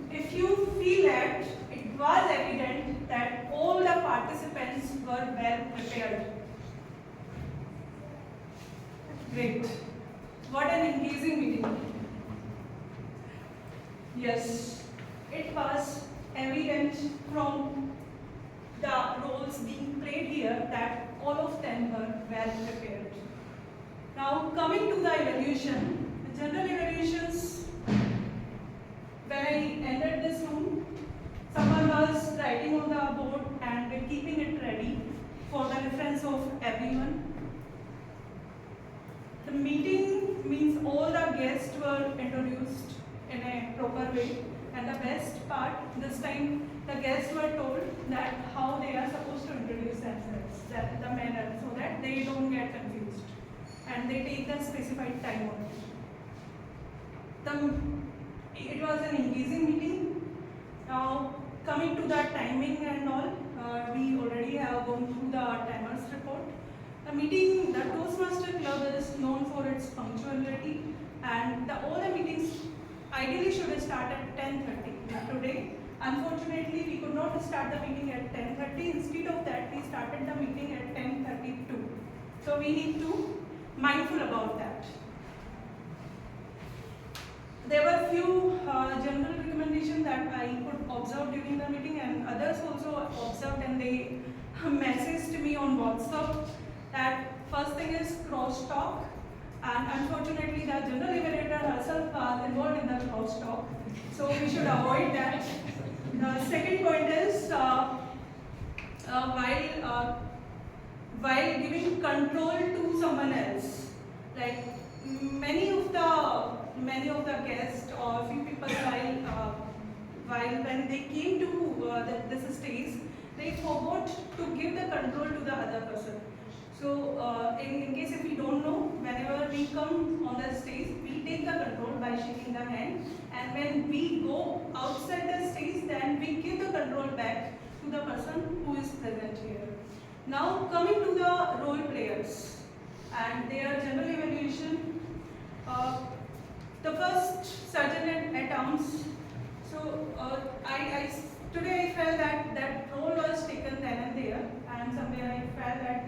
if you feel that it was evident that all the participants were well prepared. Great. What an engaging meeting. Yes, it was evident from the roles being played here that all of them were well prepared. Now coming to the evaluation, the general evaluations, when I entered this room, someone was writing on the board and keeping it ready for the reference of everyone. The meeting means all the guests were introduced in a proper way, and the best part, this time the guests were told that how they are supposed to introduce themselves, that the manner, so that they don't get confused and they take the specified time only. It was an engaging meeting. Now coming to the timing and all, we already have gone through the timers report. The meeting, the Toastmaster Club is known for its punctuality, and all the meetings ideally should start at 10:30. Today, unfortunately, we could not start the meeting at 10:30. Instead of that, we started the meeting at 10:32. So we need to mindful about that. There were few general recommendations that I could observe during the meeting, and others also observed, and they messaged me on WhatsApp that first thing is crosstalk, and unfortunately the general evaluator herself was involved in the crosstalk, so we should avoid that. The second point is while giving control to someone else, like many of the guests or few people while when they came to this stage, they forgot to give the control to the other person. So in case if we don't know, whenever we come on the stage, we take the control by shaking the hand, and when we go outside the stage, then we give the control back to the person who is present here. Now coming to the role players and their general evaluation. The first sergeant at arms. So today I felt that role was taken then and there, and somewhere I felt that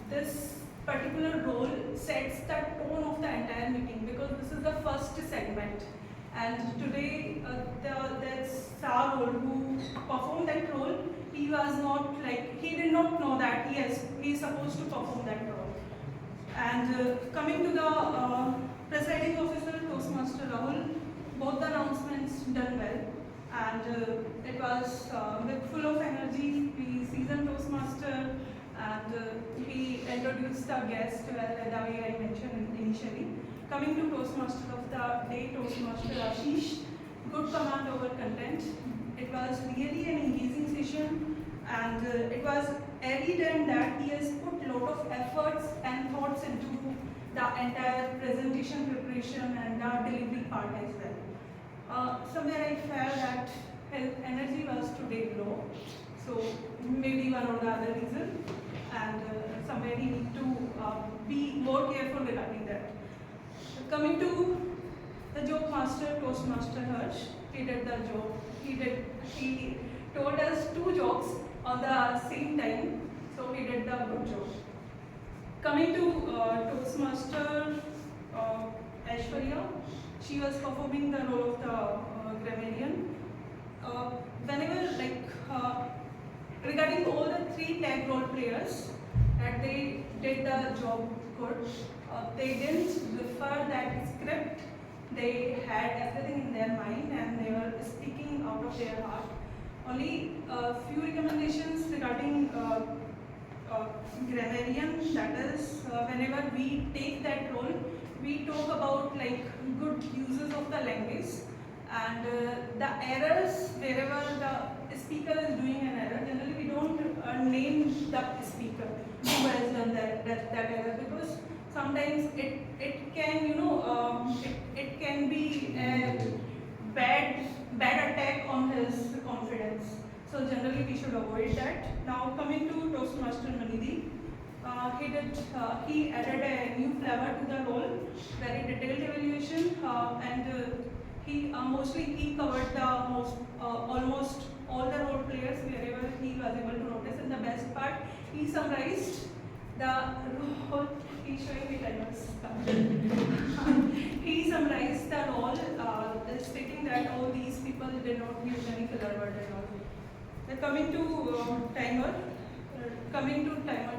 this particular role sets the tone of the entire meeting, because this is the first segment, and today that's our role who performed that role. He did not know that he is supposed to perform that role. And coming to the presiding officer, Toastmaster Rahul, both the announcements done well, and it was with full of energy. We seasoned Toastmaster, and he introduced the guest well, the way I mentioned initially. Coming to Toastmaster of the day, Toastmaster Ashish, good command over content. It was really an engaging session, and it was evident that he has put a lot of efforts and thoughts into the entire presentation preparation and the delivery part as well. Somewhere I felt that his energy was today low, so maybe one or the other reason, and somewhere he need to be more careful regarding that. Coming to the Jokemaster, Toastmaster Harsh, he did the joke. He told us 2 jokes on the same time, so he did the good joke. Coming to Toastmaster Aishwarya, she was performing the role of the Grammarian. Whenever regarding all the 3 tag role players, that they did the job good. They didn't refer that script. They had everything in their mind and they were speaking out of their heart. Only a few recommendations regarding Grammarian, that is, whenever we take that role, we talk about like good uses of the language and the errors wherever the speaker is doing an error. Generally, we don't name the speaker who has done that error, because sometimes it can, you know, it can be a bad attack on his confidence. So generally we should avoid that. Now coming to Toastmaster Mandeep, he added a new flavor to the role, very detailed evaluation, and he covered the almost all the role players wherever he was able to notice. And the best part, he summarized the role. He's showing me timers. He summarized the role, stating that all these people did not use any filler word at all. Coming to timer,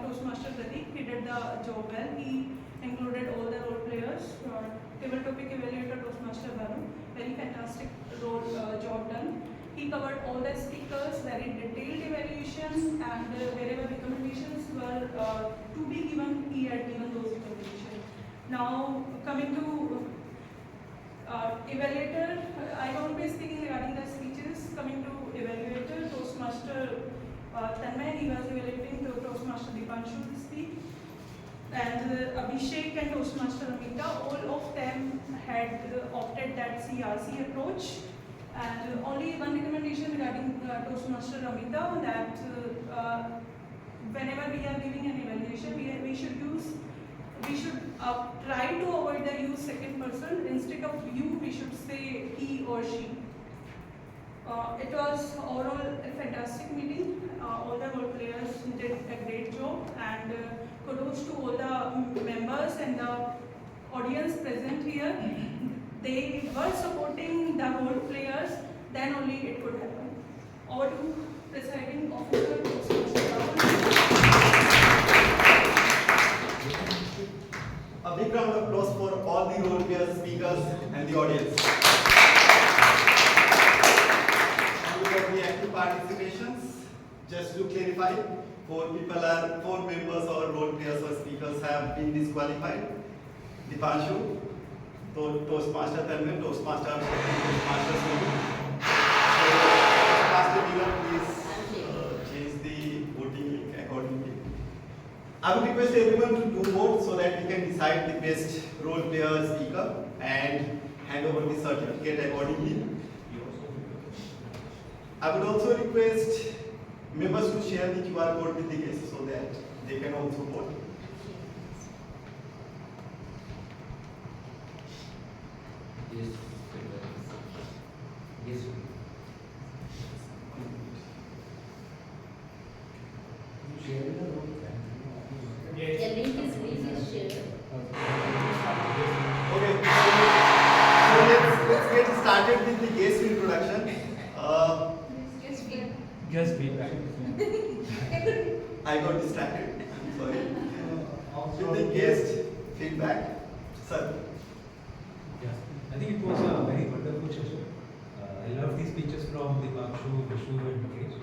Toastmaster Pertik, he did the job well. He included all the role players. Table topic evaluator Toastmaster Bhanu, very fantastic job done. He covered all the speakers, very detailed evaluation, and wherever recommendations were to be given, he had given those recommendations. Now coming to Evaluator, I won't be speaking regarding the speeches. Coming to Evaluator, Toastmaster Tanmay, he was evaluating the Toastmaster Dipanshu speak, and Abhishek and Toastmaster Amita, all of them had opted that CRC approach. And only one recommendation regarding Toastmaster Amita, that whenever we are giving an evaluation, we should try to avoid the use second person. Instead of you, we should say he or she. It was overall a fantastic meeting. All the role players did a great job, and kudos to all the members and the audience present here. They were supporting the role players, then only it could happen. Over to presiding officer. A big round of applause for all the role players, speakers, and the audience. Look at the active participations. Just to clarify, 4 members or role players or speakers have been disqualified. Dipanshu, Toastmaster Tanmay, Toastmaster Aishwarya, Toastmaster Toastmaster Neelam, please change the voting link accordingly. I would request everyone to do vote so that we can decide the best role player speaker and hand over the certificate accordingly. I would also request members to share the QR code with the guests so that they can also vote. Yes. Yes. Share the vote. Yes. The link is shared. Okay, so let's get started with the guest introduction. Guest feedback. I got distracted. I'm sorry. With the guest feedback, sir. Yes, I think it was a very wonderful session. I love the speeches from Dipanshu, Vishu, and Mukesh,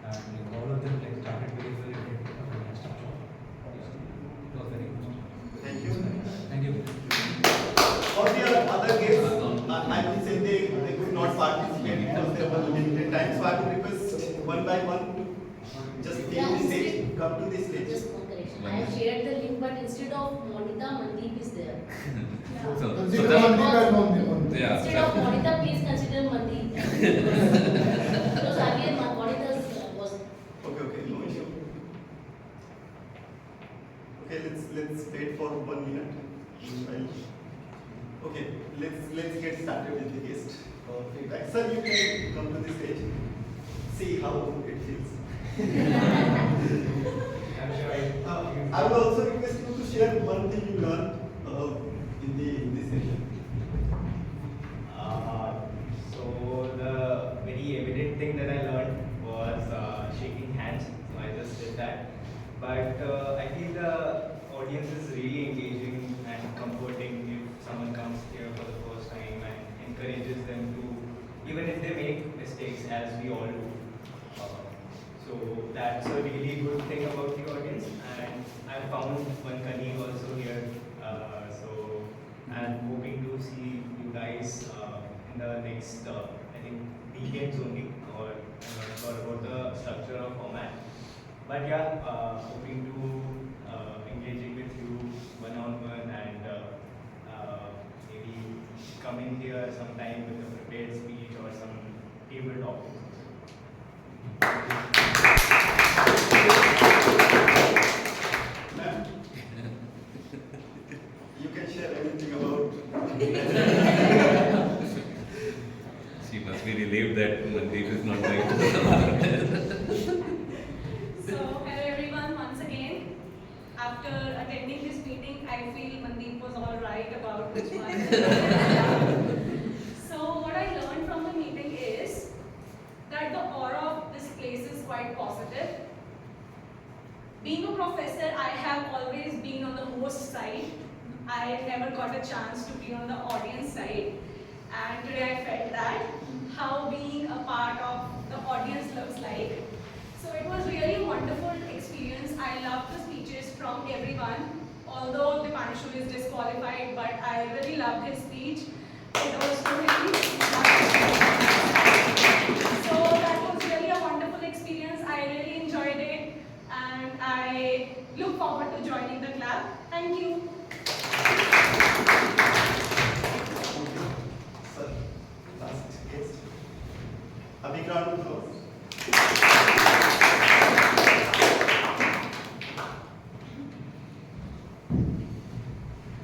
and all of them started very well and did a fantastic job. It was very good. Thank you. Thank you. For the other guests, I will say they could not participate because there was limited time. So I will request one by one to just take the stage, come to the stage. Just one correction. I have shared the link, but instead of Monita, Mandeep is there. Instead of Monita, please consider Mandeep. Because earlier Monita was. Okay, no issue. Okay, let's wait for 1 minute. Okay, let's get started with the guest feedback. Sir, you can come to the stage. See how it feels. I would also request you to share one thing you learned in this session. So the very evident thing that I learned was shaking hands. So I just did that. But I feel the audience is really engaging and comforting if someone comes here for the first time and encourages them to, even if they make mistakes, as we all do. So that's a really good thing about the audience. I found one colleague also here. So I'm hoping to see you guys in the next, I think, weekends only, or I'm not sure about the structure or format. But yeah, hoping to engaging with you one-on-one and maybe coming here sometime with a prepared speech or some table topics. Ma'am, you can share anything about. She must be relieved that Mandeep is not going to the So, hello everyone once again. After attending this meeting, I feel Mandeep was all right about which one. So, what I learned from the meeting is that the aura of this place is quite positive. Being a professor, I have always been on the host side. I never got a chance to be on the audience side. And today I felt that, how being a part of the audience looks like. So it was really a wonderful experience. I loved the speeches from everyone. Although the Panshu is disqualified, but I really loved his speech. It was really so that was really a wonderful experience. I really enjoyed it. And I look forward to joining the club. Thank you. Sir, last guest. A big round of applause.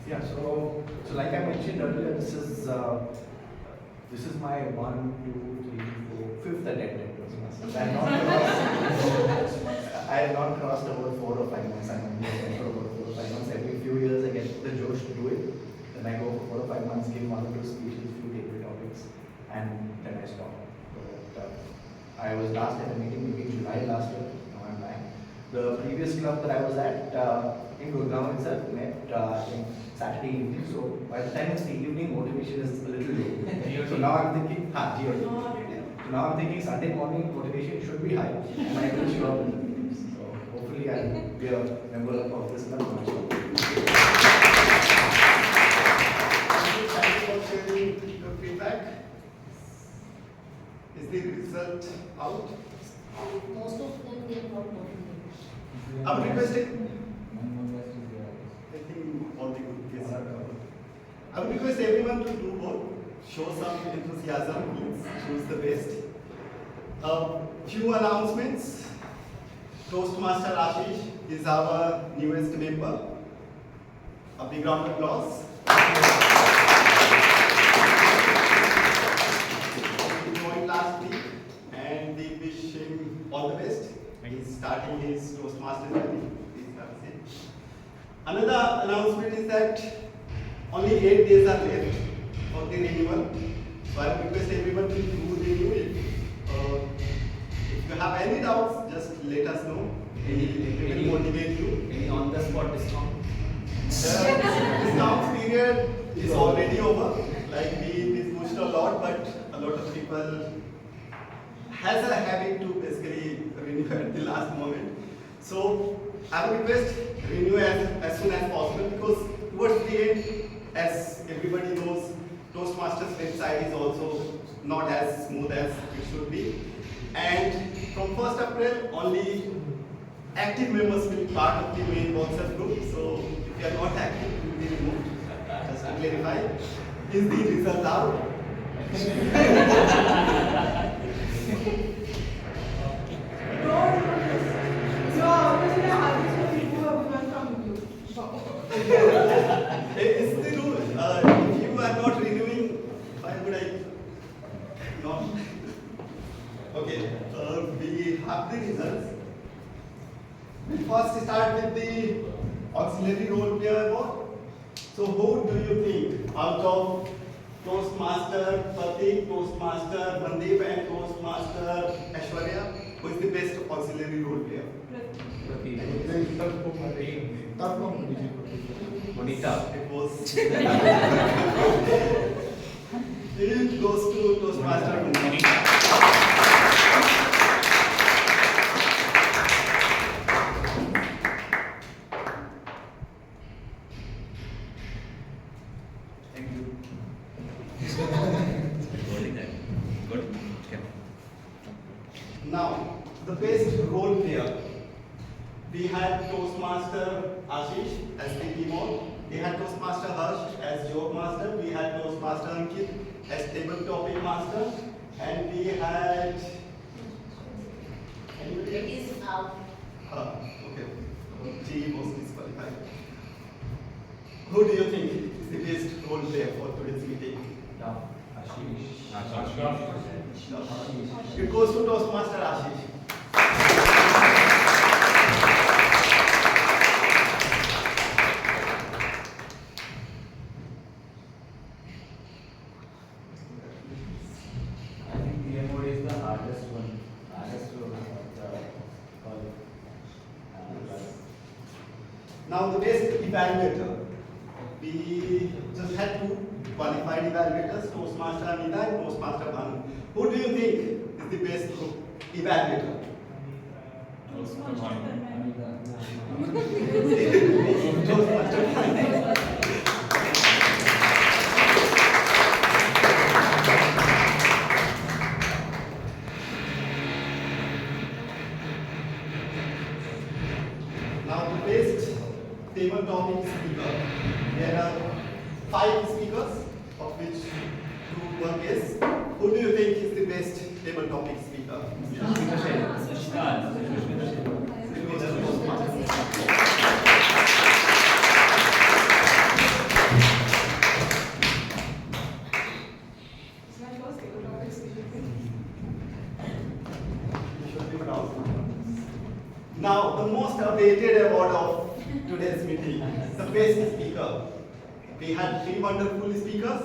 Yeah, so like I mentioned earlier, this is my 1, 2, 3, 4, 5th attempt at Toastmasters. I have not crossed about 4 or 5 months. I'm only here for about 4 or 5 months. Every few years I get the josh to do it. Then I go for 4 or 5 months, give 1 or 2 speeches, few table topics, and then I stop. But I was last at a meeting maybe in July last year. Now I'm back. The previous club that I was at in Gurgaon itself met in Saturday evening. So by the time it's the evening, motivation is a little low. So now I'm thinking, GOD. So now I'm thinking Sunday morning motivation should be high, and I will show up in the meetings. So hopefully I'll be a member of this club. Thank you for sharing your feedback. Is the result out? Most of them they are not working. I'm requesting. I think all the good cases are covered. I would request everyone to do both. Show some enthusiasm, please choose the best. Few announcements. Toastmaster Ashish is our newest member. A big round of applause. He joined last week and we wish him all the best. He's starting his Toastmaster journey. Please have a seat. Another announcement is that only 8 days are left for the renewal. So I request everyone to do renew it. If you have any doubts, just let us know. It will motivate you. Any on the spot discount? The discount period is already over. Like we pushed a lot, but a lot of people has a habit to basically renew at the last moment. So I would request renew as soon as possible, because towards the end, as everybody knows, Toastmasters website is also not as smooth as it should be. And from 1st April, only active members will be part of the main WhatsApp group. So if you are not active, you will be removed. Just to clarify, is the result out? It's the rule. If you are not renewing, why would I not? Okay, we have the results. We first start with the auxiliary role player award. So who do you think out of Toastmaster Pertik, Toastmaster Mandeep and Toastmaster Aishwarya, who is the best auxiliary role player? Bonita. It was. It goes to Toastmaster Bonita. We had Toastmaster Ashish as the TMOD. We had Toastmaster Harsh as Jokemaster. We had Toastmaster Ankit as Table Topic Master. And we had... Anybody else? It is out. Okay. G was disqualified. Who do you think is the best role player for today's meeting? Ashish. It goes to Toastmaster Ashish. I think TMOD is the hardest one. Hardest role of the call. Now the best evaluator. We just had two qualified evaluators, Toastmaster Amida and Toastmaster Bhanu. Who do you think is the best evaluator? Toastmaster Now the best table topic speaker. There are 5 speakers, of which 2 were guests. Who do you think is the best table topic speaker? Now, the most awaited award of today's meeting, the best speaker. We had 3 wonderful speakers,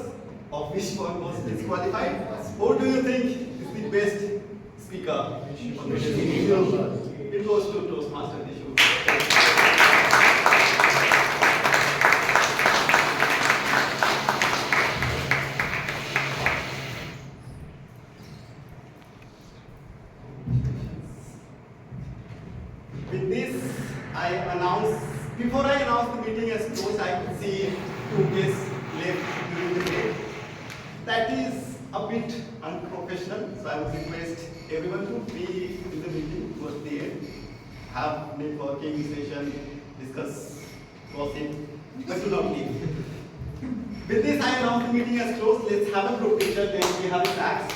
of which one was disqualified. Who do you think is the best speaker? It goes to Toastmaster Vishu. With this, before I announce the meeting as closed, I could see 2 guests left during the day. That is a bit unprofessional, so I would request everyone to be in the meeting towards the end, have networking session, discuss, gossip, but do not leave. With this, I announce the meeting as closed. Let's have a group picture, then we have snacks.